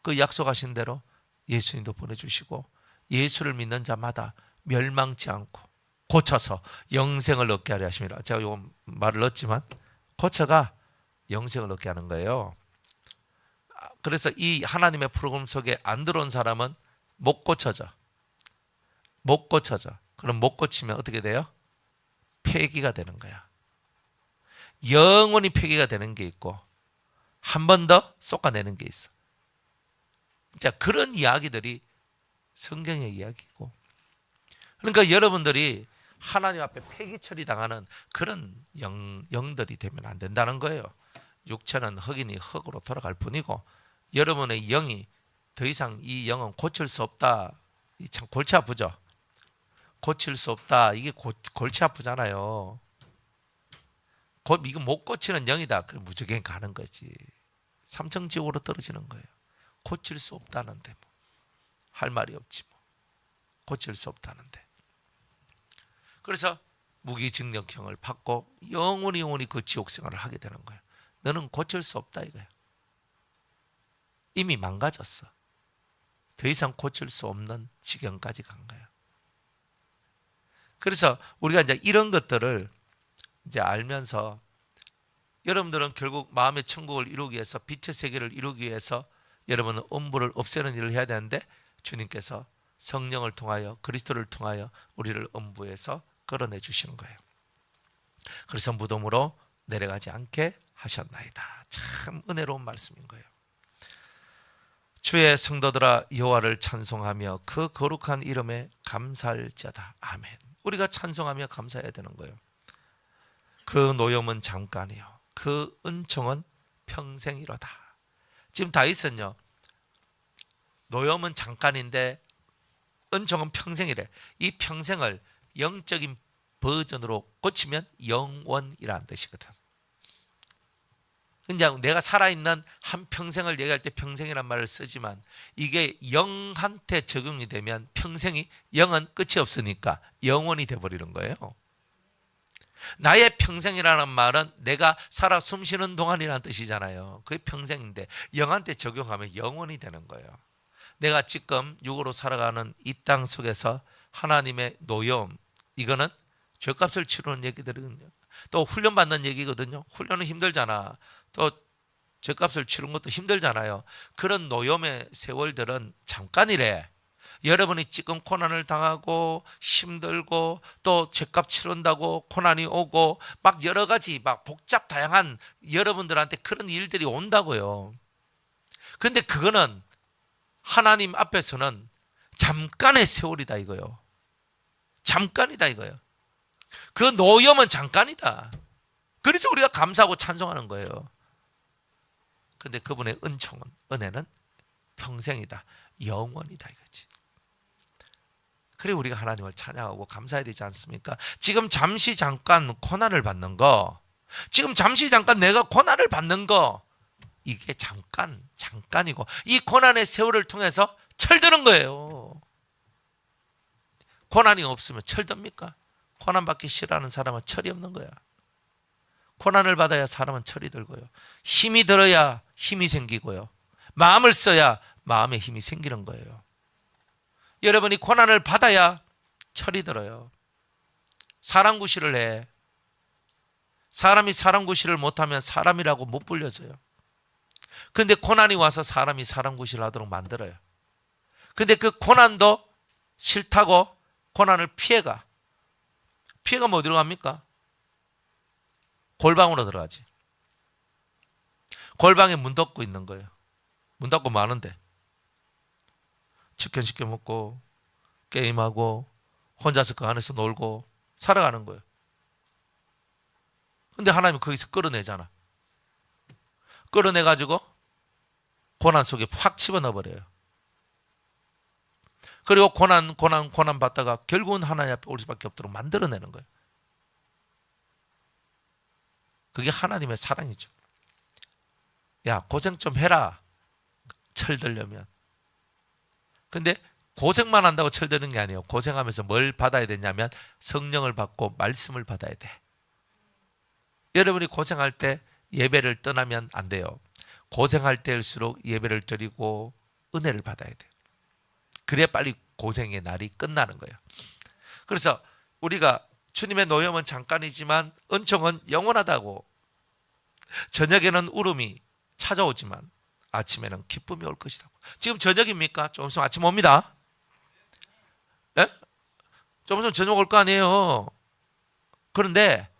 그 약속하신 대로 예수님도 보내주시고, 예수를 믿는 자마다 멸망치 않고 고쳐서 영생을 얻게 하려 하십니다. 제가 요 말을 넣었지만 고쳐가 영생을 얻게 하는 거예요. 그래서 이 하나님의 프로그램 속에 안 들어온 사람은 못 고쳐져. 못 고쳐져. 그럼 못 고치면 어떻게 돼요? 폐기가 되는 거야. 영원히 폐기가 되는 게 있고 한 번 더 쏟아내는 게 있어. 자, 그런 이야기들이 성경의 이야기고, 그러니까 여러분들이 하나님 앞에 폐기 처리당하는 그런 영들이 되면 안 된다는 거예요. 육체는 흙이니 흙으로 돌아갈 뿐이고 여러분의 영이 더 이상 이 영은 고칠 수 없다. 참 골치 아프죠. 고칠 수 없다. 이게 골치 아프잖아요. 이거 못 고치는 영이다. 그럼 무조건 가는 거지. 삼천지옥으로 떨어지는 거예요. 고칠 수 없다는데 뭐. 할 말이 없지 뭐. 고칠 수 없다는데. 그래서 무기징역형을 받고 영원히 그 지옥 생활을 하게 되는 거예요. 너는 고칠 수 없다 이거야. 이미 망가졌어. 더 이상 고칠 수 없는 지경까지 간 거야. 그래서 우리가 이제 이런 것들을 이제 알면서 여러분들은 결국 마음의 천국을 이루기 위해서, 빛의 세계를 이루기 위해서 여러분은 음부를 없애는 일을 해야 되는데 주님께서 성령을 통하여, 그리스도를 통하여 우리를 음부에서 끌어내 주시는 거예요. 그래서 무덤으로 내려가지 않게 하셨나이다. 참 은혜로운 말씀인 거예요. 주의 성도들아 여호와를 찬송하며 그 거룩한 이름에 감사할지어다. 아멘. 우리가 찬송하며 감사해야 되는 거예요. 그 노염은 잠깐이요 그 은총은 평생이로다. 지금 다윗은요, 노염은 잠깐인데 은총은 평생이래. 이 평생을 영적인 버전으로 고치면 영원이라는 뜻이거든. 그냥 내가 살아있는 한 평생을 얘기할 때 평생이란 말을 쓰지만 이게 영한테 적용이 되면 평생이, 영은 끝이 없으니까 영원이 돼버리는 거예요. 나의 평생이라는 말은 내가 살아 숨쉬는 동안이라는 뜻이잖아요. 그게 평생인데 영한테 적용하면 영원이 되는 거예요. 내가 지금 육으로 살아가는 이 땅 속에서 하나님의 노여움, 이거는 죄값을 치르는 얘기들이거든요. 또 훈련받는 얘기거든요. 훈련은 힘들잖아. 또 죄값을 치르는 것도 힘들잖아요. 그런 노염의 세월들은 잠깐이래. 여러분이 지금 고난을 당하고 힘들고 또 죄값 치른다고 고난이 오고 막 여러 가지 막 복잡 다양한 여러분들한테 그런 일들이 온다고요. 근데 그거는 하나님 앞에서는 잠깐의 세월이다 이거요. 잠깐이다 이거요. 그 노염은 잠깐이다. 그래서 우리가 감사하고 찬송하는 거예요. 근데 그분의 은총은, 은혜는 평생이다. 영원이다 이거지. 그래 우리가 하나님을 찬양하고 감사해야 되지 않습니까? 지금 잠시 잠깐 고난을 받는 거, 지금 잠시 잠깐 내가 고난을 받는 거, 이게 잠깐이고 이 고난의 세월을 통해서 철드는 거예요. 고난이 없으면 철듭니까? 고난 받기 싫어하는 사람은 철이 없는 거야. 고난을 받아야 사람은 철이 들고요. 힘이 들어야 힘이 생기고요. 마음을 써야 마음에 힘이 생기는 거예요. 여러분이 고난을 받아야 철이 들어요. 사람 구실을 해. 사람이 사람 구실을 못하면 사람이라고 못 불려져요. 근데 고난이 와서 사람이 사람 구실을 하도록 만들어요. 근데 그 고난도 싫다고 고난을 피해가. 피해가면 어디로 갑니까? 골방으로 들어가지. 골방에 문 닫고 있는 거예요. 문 닫고 많은데 치킨 시켜 먹고 게임하고 혼자서 그 안에서 놀고 살아가는 거예요. 근데 하나님은 거기서 끌어내잖아. 끌어내가지고 고난 속에 확 집어넣어버려요. 그리고 고난 받다가 결국은 하나님 앞에 올 수밖에 없도록 만들어내는 거예요. 그게 하나님의 사랑이죠. 야, 고생 좀 해라. 철들려면. 근데 고생만 한다고 철드는 게 아니에요. 고생하면서 뭘 받아야 되냐면 성령을 받고 말씀을 받아야 돼. 여러분이 고생할 때 예배를 떠나면 안 돼요. 고생할 때일수록 예배를 드리고 은혜를 받아야 돼요. 그래야 빨리 고생의 날이 끝나는 거예요. 그래서 우리가 주님의 노염은 잠깐이지만 은총은 영원하다고, 저녁에는 울음이 찾아오지만 아침에는 기쁨이 올 것이다. 지금 저녁입니까? 좀 있으면 아침 옵니다. 예? 좀 있으면 저녁 올 거 아니에요. 그런데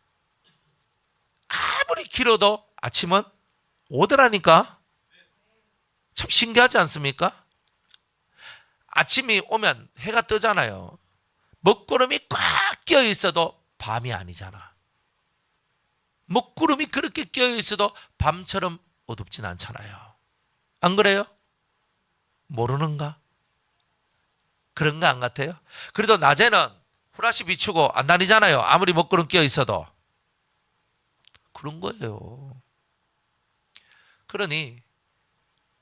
아무리 길어도 아침은 오더라니까. 참 신기하지 않습니까? 아침이 오면 해가 뜨잖아요. 먹구름이 꽉 끼어 있어도 밤이 아니잖아. 먹구름이 그렇게 끼어 있어도 밤처럼 어둡진 않잖아요. 안 그래요? 모르는가? 그런 거 안 같아요? 그래도 낮에는 후라시 비추고 안 다니잖아요. 아무리 먹구름 끼어 있어도. 그런 거예요. 그러니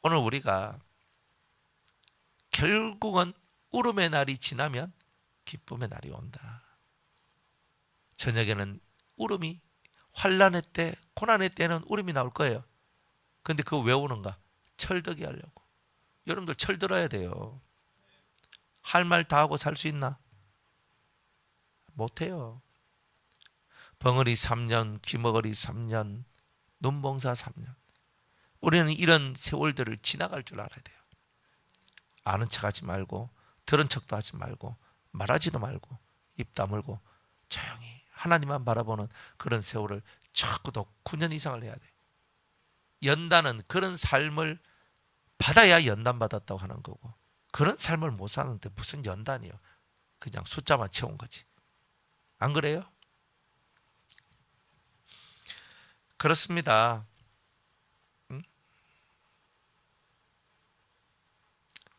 오늘 우리가 결국은 울음의 날이 지나면 기쁨의 날이 온다. 저녁에는 울음이, 환난의 때, 고난의 때는 울음이 나올 거예요. 근데 그거 왜 오는가? 철들게 하려고. 여러분들 철들어야 돼요. 할 말 다 하고 살 수 있나? 못해요. 벙어리 3년, 귀머거리 3년, 눈봉사 3년. 우리는 이런 세월들을 지나갈 줄 알아야 돼요. 아는 척하지 말고, 들은 척도 하지 말고, 말하지도 말고, 입 다물고 조용히 하나님만 바라보는 그런 세월을 적어도 9년 이상을 해야 돼. 연단은 그런 삶을 받아야 연단 받았다고 하는 거고, 그런 삶을 못 사는데 무슨 연단이요? 그냥 숫자만 채운 거지. 안 그래요? 그렇습니다. 응?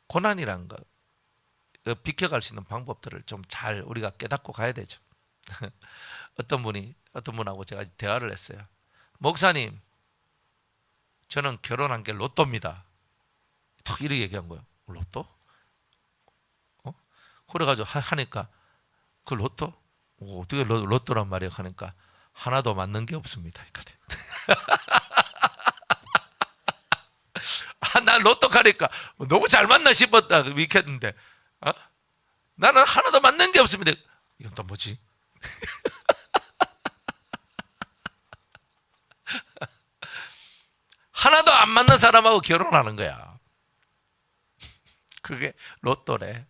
고난이란 것, 비켜갈 수 있는 방법들을 좀 잘 우리가 깨닫고 가야 되죠. 어떤 분하고 제가 대화를 했어요. 목사님, 저는 결혼한 게 로또입니다. 탁 이렇게 얘기한 거예요. 로또? 그래가지고 하니까 그 로또? 어떻게 로또란 말이야 하니까 하나도 맞는 게 없습니다. 나 로또 가니까 너무 잘 맞나 싶었다 믿겠는데, 나는 하나도 맞는 게 없습니다. 이건 또 뭐지? 하나도 안 맞는 사람하고 결혼하는 거야. 그게 로또래.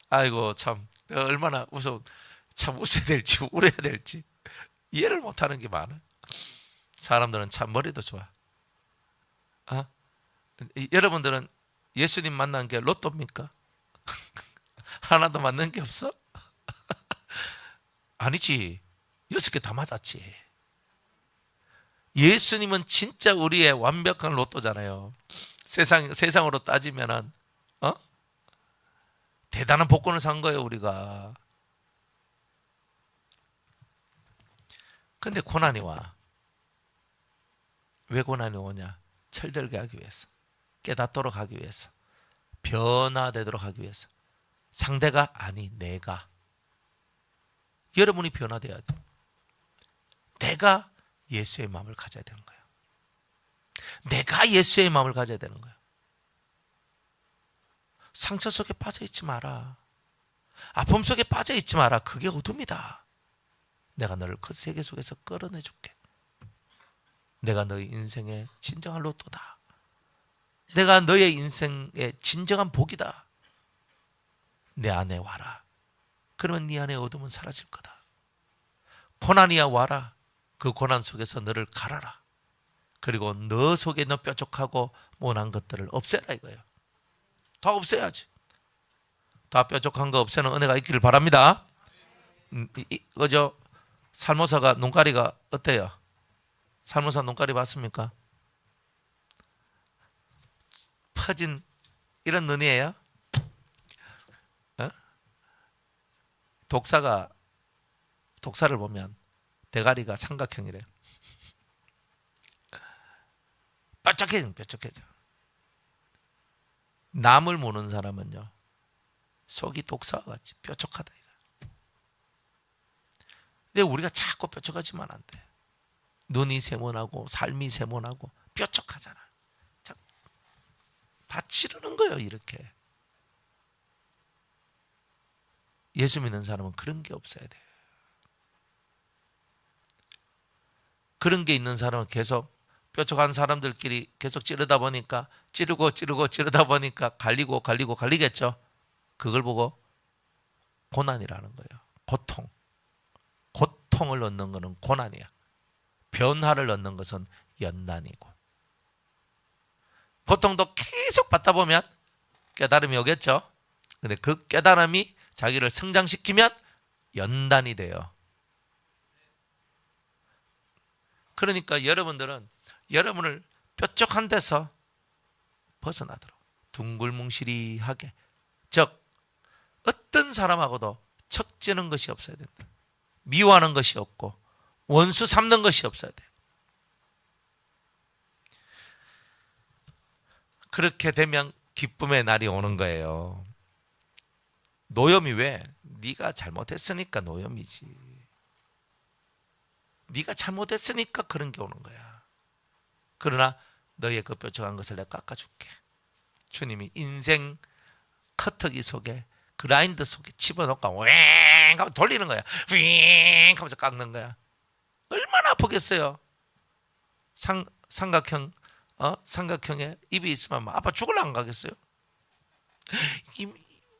아이고 참, 내가 얼마나 참 웃어야 될지 울어야 될지 이해를 못하는 게 많아. 사람들은 참 머리도 좋아. 여러분들은 예수님 만난 게 로또입니까? 하나도 맞는 게 없어? 아니지. 6개 다 맞았지. 예수님은 진짜 우리의 완벽한 로또잖아요. 세상으로 따지면은 대단한 복권을 산 거예요, 우리가. 근데 고난이 와. 왜 고난이 오냐? 철들게 하기 위해서, 깨닫도록 하기 위해서, 변화되도록 하기 위해서. 상대가 아니, 내가. 여러분이 변화돼야 돼. 내가 예수의 마음을 가져야 되는 거예요. 내가 예수의 마음을 가져야 되는 거예요. 상처 속에 빠져 있지 마라. 아픔 속에 빠져 있지 마라. 그게 어둠이다. 내가 너를 그 세계 속에서 끌어내 줄게. 내가 너의 인생의 진정한 로또다. 내가 너의 인생의 진정한 복이다. 내 안에 와라. 그러면 네 안에 어둠은 사라질 거다. 고난이야 와라. 그 고난 속에서 너를 갈아라. 그리고 너 속에 너 뾰족하고 모난 것들을 없애라 이거예요. 다 없애야지. 다 뾰족한 거 없애는 은혜가 있기를 바랍니다. 그죠? 살모사가 눈가리가 어때요? 살모사 눈가리 봤습니까? 퍼진 이런 눈이에요. 어? 독사를 보면 대가리가 삼각형이래요. 뾰족해져. 남을 모는 사람은요, 속이 독사와 같이 뾰족하다. 근데 우리가 자꾸 뾰족하지만 안 돼. 눈이 세모나고 삶이 세모나고 뾰족하잖아. 다 치르는 거예요, 이렇게. 예수 믿는 사람은 그런 게 없어야 돼요. 그런 게 있는 사람은 계속 뾰족한 사람들끼리 계속 찌르다 보니까 찌르다 보니까 갈리겠죠. 그걸 보고 고난이라는 거예요. 고통을 얻는 것은 고난이야. 변화를 얻는 것은 연단이고. 고통도 계속 받다 보면 깨달음이 오겠죠. 근데 그 깨달음이 자기를 성장시키면 연단이 돼요. 그러니까 여러분들은 여러분을 뾰족한 데서 벗어나도록 둥글뭉실하게, 즉 어떤 사람하고도 척지는 것이 없어야 된다. 미워하는 것이 없고 원수 삼는 것이 없어야 돼. 그렇게 되면 기쁨의 날이 오는 거예요. 노염이 왜? 네가 잘못했으니까 노염이지. 네가 잘못했으니까 그런 게 오는 거야. 그러나 너의 그 뾰족한 것을 내가 깎아줄게. 주님이 인생 커터기 속에, 그라인더 속에 집어넣고 왱 하면 돌리는 거야. 윙 하면서 깎는 거야. 얼마나 아프겠어요. 삼각형에 입이 있으면 뭐 아파 죽을라 안 가겠어요? 이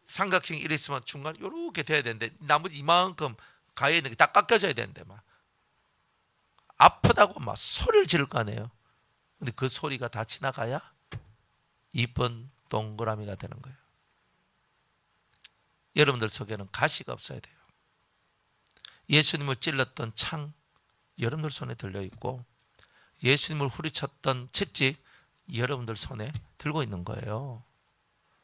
삼각형이 이래 있으면 중간 이렇게 돼야 되는데 나머지 이만큼 가에 있는 게 다 깎여져야 되는데 막 아프다고 막 소리를 지를 거 아니에요. 근데 그 소리가 다 지나가야 이쁜 동그라미가 되는 거예요. 여러분들 속에는 가시가 없어야 돼요. 예수님을 찔렀던 창 여러분들 손에 들려있고, 예수님을 후리쳤던 채찍 여러분들 손에 들고 있는 거예요.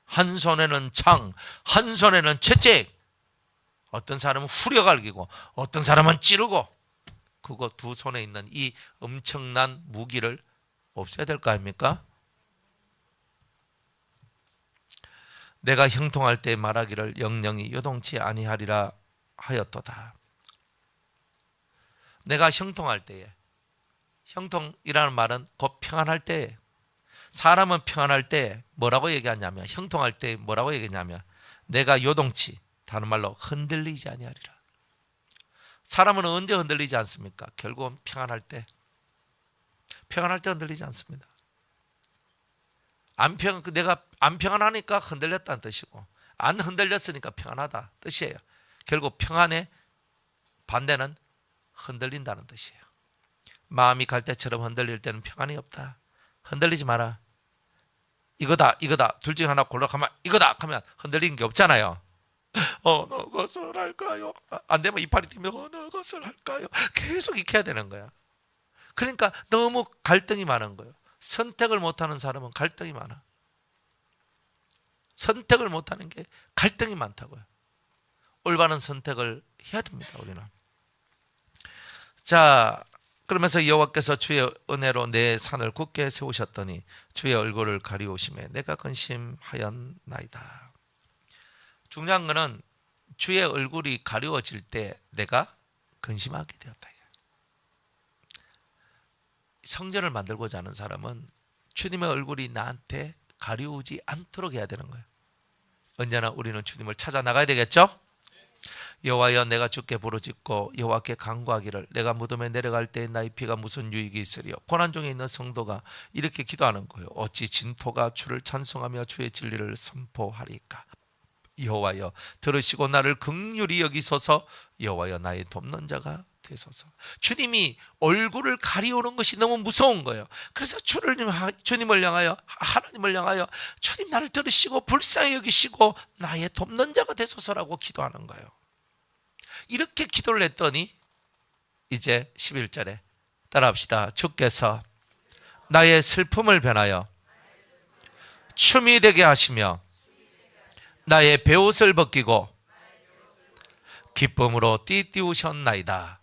한 손에는 창, 한 손에는 채찍. 어떤 사람은 후려갈기고 어떤 사람은 찌르고, 그거 두 손에 있는 이 엄청난 무기를 없애야 될 거 아닙니까? 내가 형통할 때 말하기를 영영이 요동치 아니하리라 하였도다. 내가 형통할 때에, 형통이라는 말은 곧 평안할 때에, 사람은 평안할 때 뭐라고 얘기하냐면, 형통할 때 뭐라고 얘기하냐면 내가 요동치, 다른 말로 흔들리지 아니하리라. 사람은 언제 흔들리지 않습니까? 결국은 평안할 때. 평안할 때 흔들리지 않습니다. 내가 안 평안하니까 흔들렸다는 뜻이고, 안 흔들렸으니까 평안하다 뜻이에요. 결국 평안의 반대는 흔들린다는 뜻이에요. 마음이 갈대처럼 흔들릴 때는 평안이 없다. 흔들리지 마라. 이거다 둘 중에 하나 골라가면 이거다 하면 흔들리는 게 없잖아요. 어느 것을 할까요? 안 되면 이파리 뛰면 어느 것을 할까요? 계속 익혀야 되는 거야. 그러니까 너무 갈등이 많은 거예요. 선택을 못하는 사람은 갈등이 많아. 선택을 못하는 게 갈등이 많다고요. 올바른 선택을 해야 됩니다, 우리는. 자, 그러면서 여호와께서 주의 은혜로 내 산을 굳게 세우셨더니 주의 얼굴을 가리우심에 내가 근심하였나이다. 중요한 것은 주의 얼굴이 가리워질 때 내가 근심하게 되었다. 성전을 만들고자 하는 사람은 주님의 얼굴이 나한테 가리우지 않도록 해야 되는 거예요. 언제나 우리는 주님을 찾아 나가야 되겠죠? 여호와여 내가 주께 부르짖고 여호와께 간구하기를 내가 무덤에 내려갈 때 나의 피가 무슨 유익이 있으리요. 고난 중에 있는 성도가 이렇게 기도하는 거예요. 어찌 진토가 주를 찬송하며 주의 진리를 선포하리까. 여호와여 들으시고 나를 긍휼히 여기소서. 여호와여 나의 돕는 자가 되소서. 주님이 얼굴을 가리우는 것이 너무 무서운 거예요. 그래서 주님을 향하여, 하나님을 향하여 주님 나를 들으시고 불쌍히 여기시고 나의 돕는 자가 되소서라고 기도하는 거예요. 이렇게 기도를 했더니 이제 11절에 따라합시다. 주께서 나의 슬픔을 변하여 춤이 되게 하시며 나의 베옷을 벗기고 기쁨으로 띠띠우셨나이다.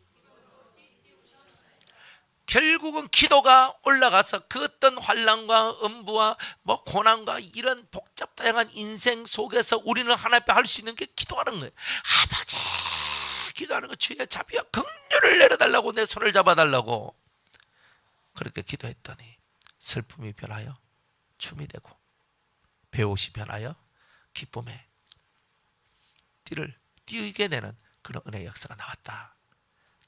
결국은 기도가 올라가서 그 어떤 환난과 음부와 고난과 이런 복잡 다양한 인생 속에서 우리는 하나님 앞에 할 수 있는 게 기도하는 거예요. 아버지, 기도하는 거 주의 자비와 긍휼을 내려달라고, 내 손을 잡아달라고. 그렇게 기도했더니 슬픔이 변하여 춤이 되고 베옷이 변하여 기쁨에 띠를 띄우게 되는 그런 은혜의 역사가 나왔다.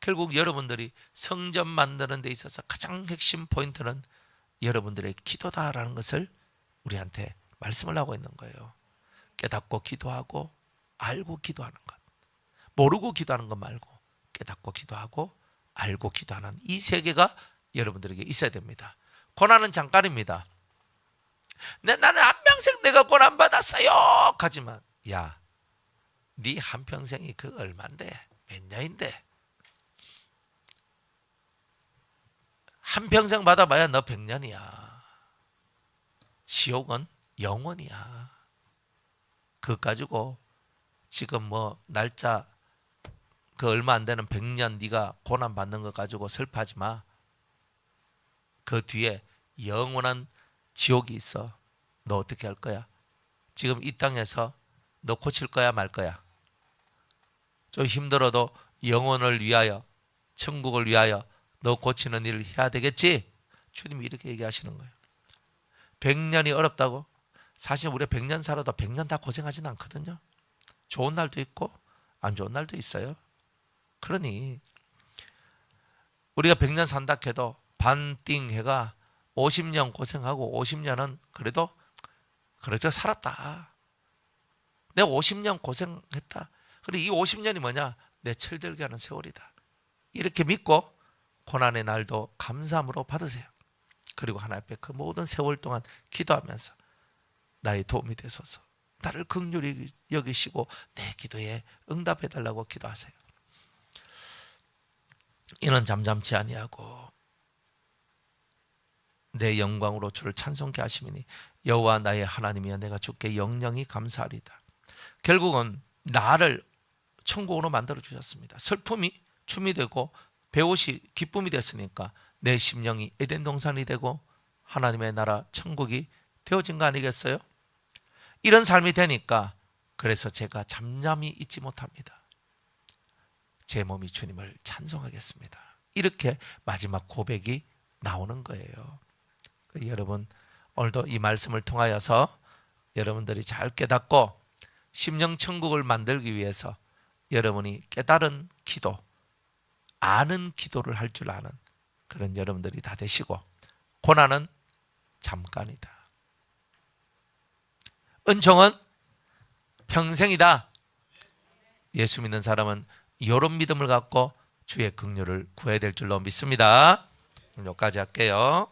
결국 여러분들이 성전 만드는 데 있어서 가장 핵심 포인트는 여러분들의 기도다라는 것을 우리한테 말씀을 하고 있는 거예요. 깨닫고 기도하고 알고 기도하는 것, 모르고 기도하는 것 말고 깨닫고 기도하고 알고 기도하는 이 세 개가 여러분들에게 있어야 됩니다. 고난은 잠깐입니다. 나는 한평생 내가 고난 받았어요 하지만, 야, 네 한평생이 그 얼만데, 몇 년인데, 한평생 받아봐야 너 100년이야. 지옥은 영원이야. 그거 가지고 지금 날짜 그 얼마 안 되는 100년 네가 고난 받는 거 가지고 슬퍼하지 마. 그 뒤에 영원한 지옥이 있어. 너 어떻게 할 거야? 지금 이 땅에서 너 고칠 거야 말 거야? 좀 힘들어도 영혼을 위하여, 천국을 위하여 너 고치는 일을 해야 되겠지? 주님이 이렇게 얘기하시는 거예요. 100년이 어렵다고? 사실 우리가 100년 살아도 100년 다 고생하지는 않거든요. 좋은 날도 있고 안 좋은 날도 있어요. 그러니 우리가 100년 산다 해도 반띵해가 50년 고생하고 50년은 그래도 그렇게 살았다. 내가 50년 고생했다. 그리고 이 50년이 뭐냐? 내 철들게 하는 세월이다. 이렇게 믿고 고난의 날도 감사함으로 받으세요. 그리고 하나님 앞에 그 모든 세월 동안 기도하면서 나의 도움이 되소서, 나를 긍휼히 여기시고 내 기도에 응답해 달라고 기도하세요. 이는 잠잠치 아니하고 내 영광으로 주를 찬송케 하심이니 여호와 나의 하나님이여 내가 주께 영영이 감사하리다. 결국은 나를 천국으로 만들어 주셨습니다. 슬픔이 춤이 되고 베옷이 기쁨이 됐으니까 내 심령이 에덴 동산이 되고 하나님의 나라 천국이 되어진 거 아니겠어요? 이런 삶이 되니까 그래서 제가 잠잠히 있지 못합니다. 제 몸이 주님을 찬송하겠습니다. 이렇게 마지막 고백이 나오는 거예요. 여러분, 오늘도 이 말씀을 통하여서 여러분들이 잘 깨닫고 심령 천국을 만들기 위해서 여러분이 깨달은 기도, 아는 기도를 할 줄 아는 그런 여러분들이 다 되시고, 고난은 잠깐이다, 은총은 평생이다. 예수 믿는 사람은 이런 믿음을 갖고 주의 긍휼을 구해야 될 줄로 믿습니다. 여기까지 할게요.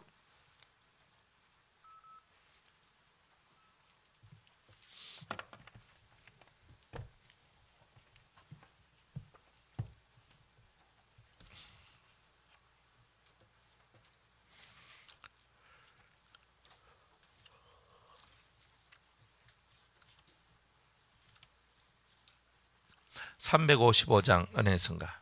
(355장) 은혜의 성가.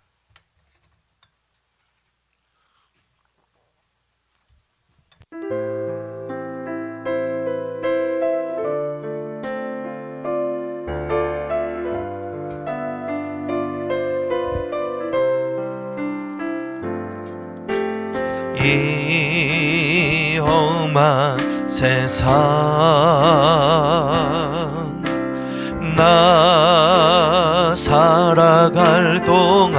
이 험한 세상 나 살아갈 동안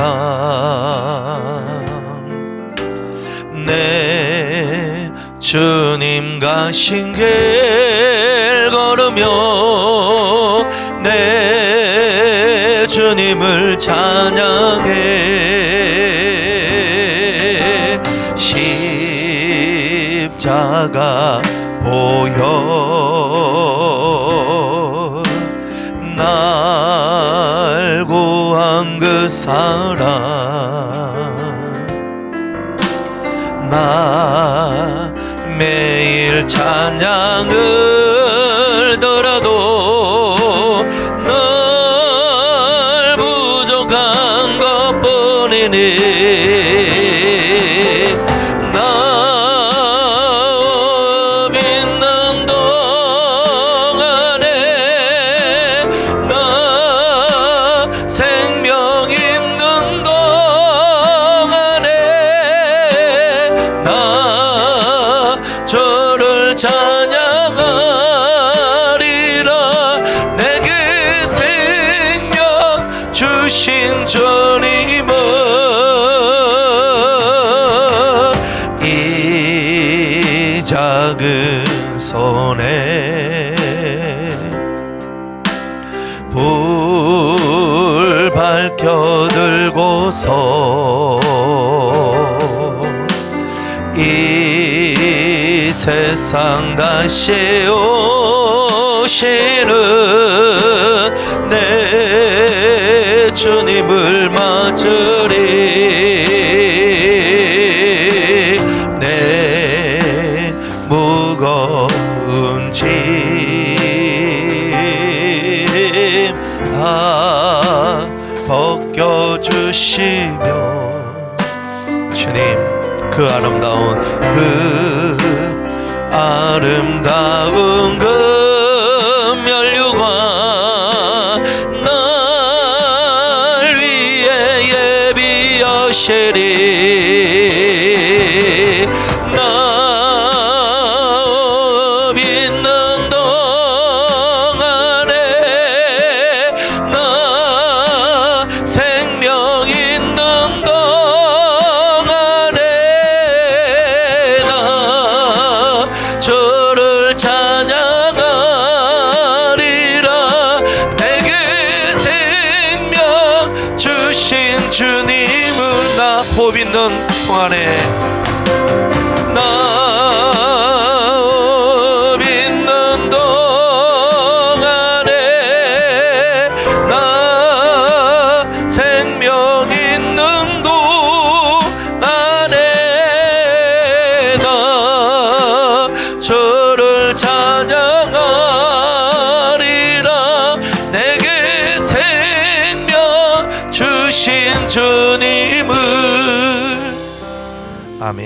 내 주님 가신 길 걸으며 내 주님을 찬양해. 십자가 보여 날 구한 그 사랑 나 매일 찬양을 들어도 늘 부족한 것뿐이니 주신 주님은 이 작은 손에 불 밝혀 들고서 이 세상 다시 오시는 내 주님을 맞으리. 내 무거운 짐 다 벗겨주시며 주님 그 아름다운 금면류관 날 위해 예비하시리. 나 믿는 동안에 나 생명 있는 동안에 나 주를 찬양하리라. 내게 생명 주신 주님을 나 호흡 있는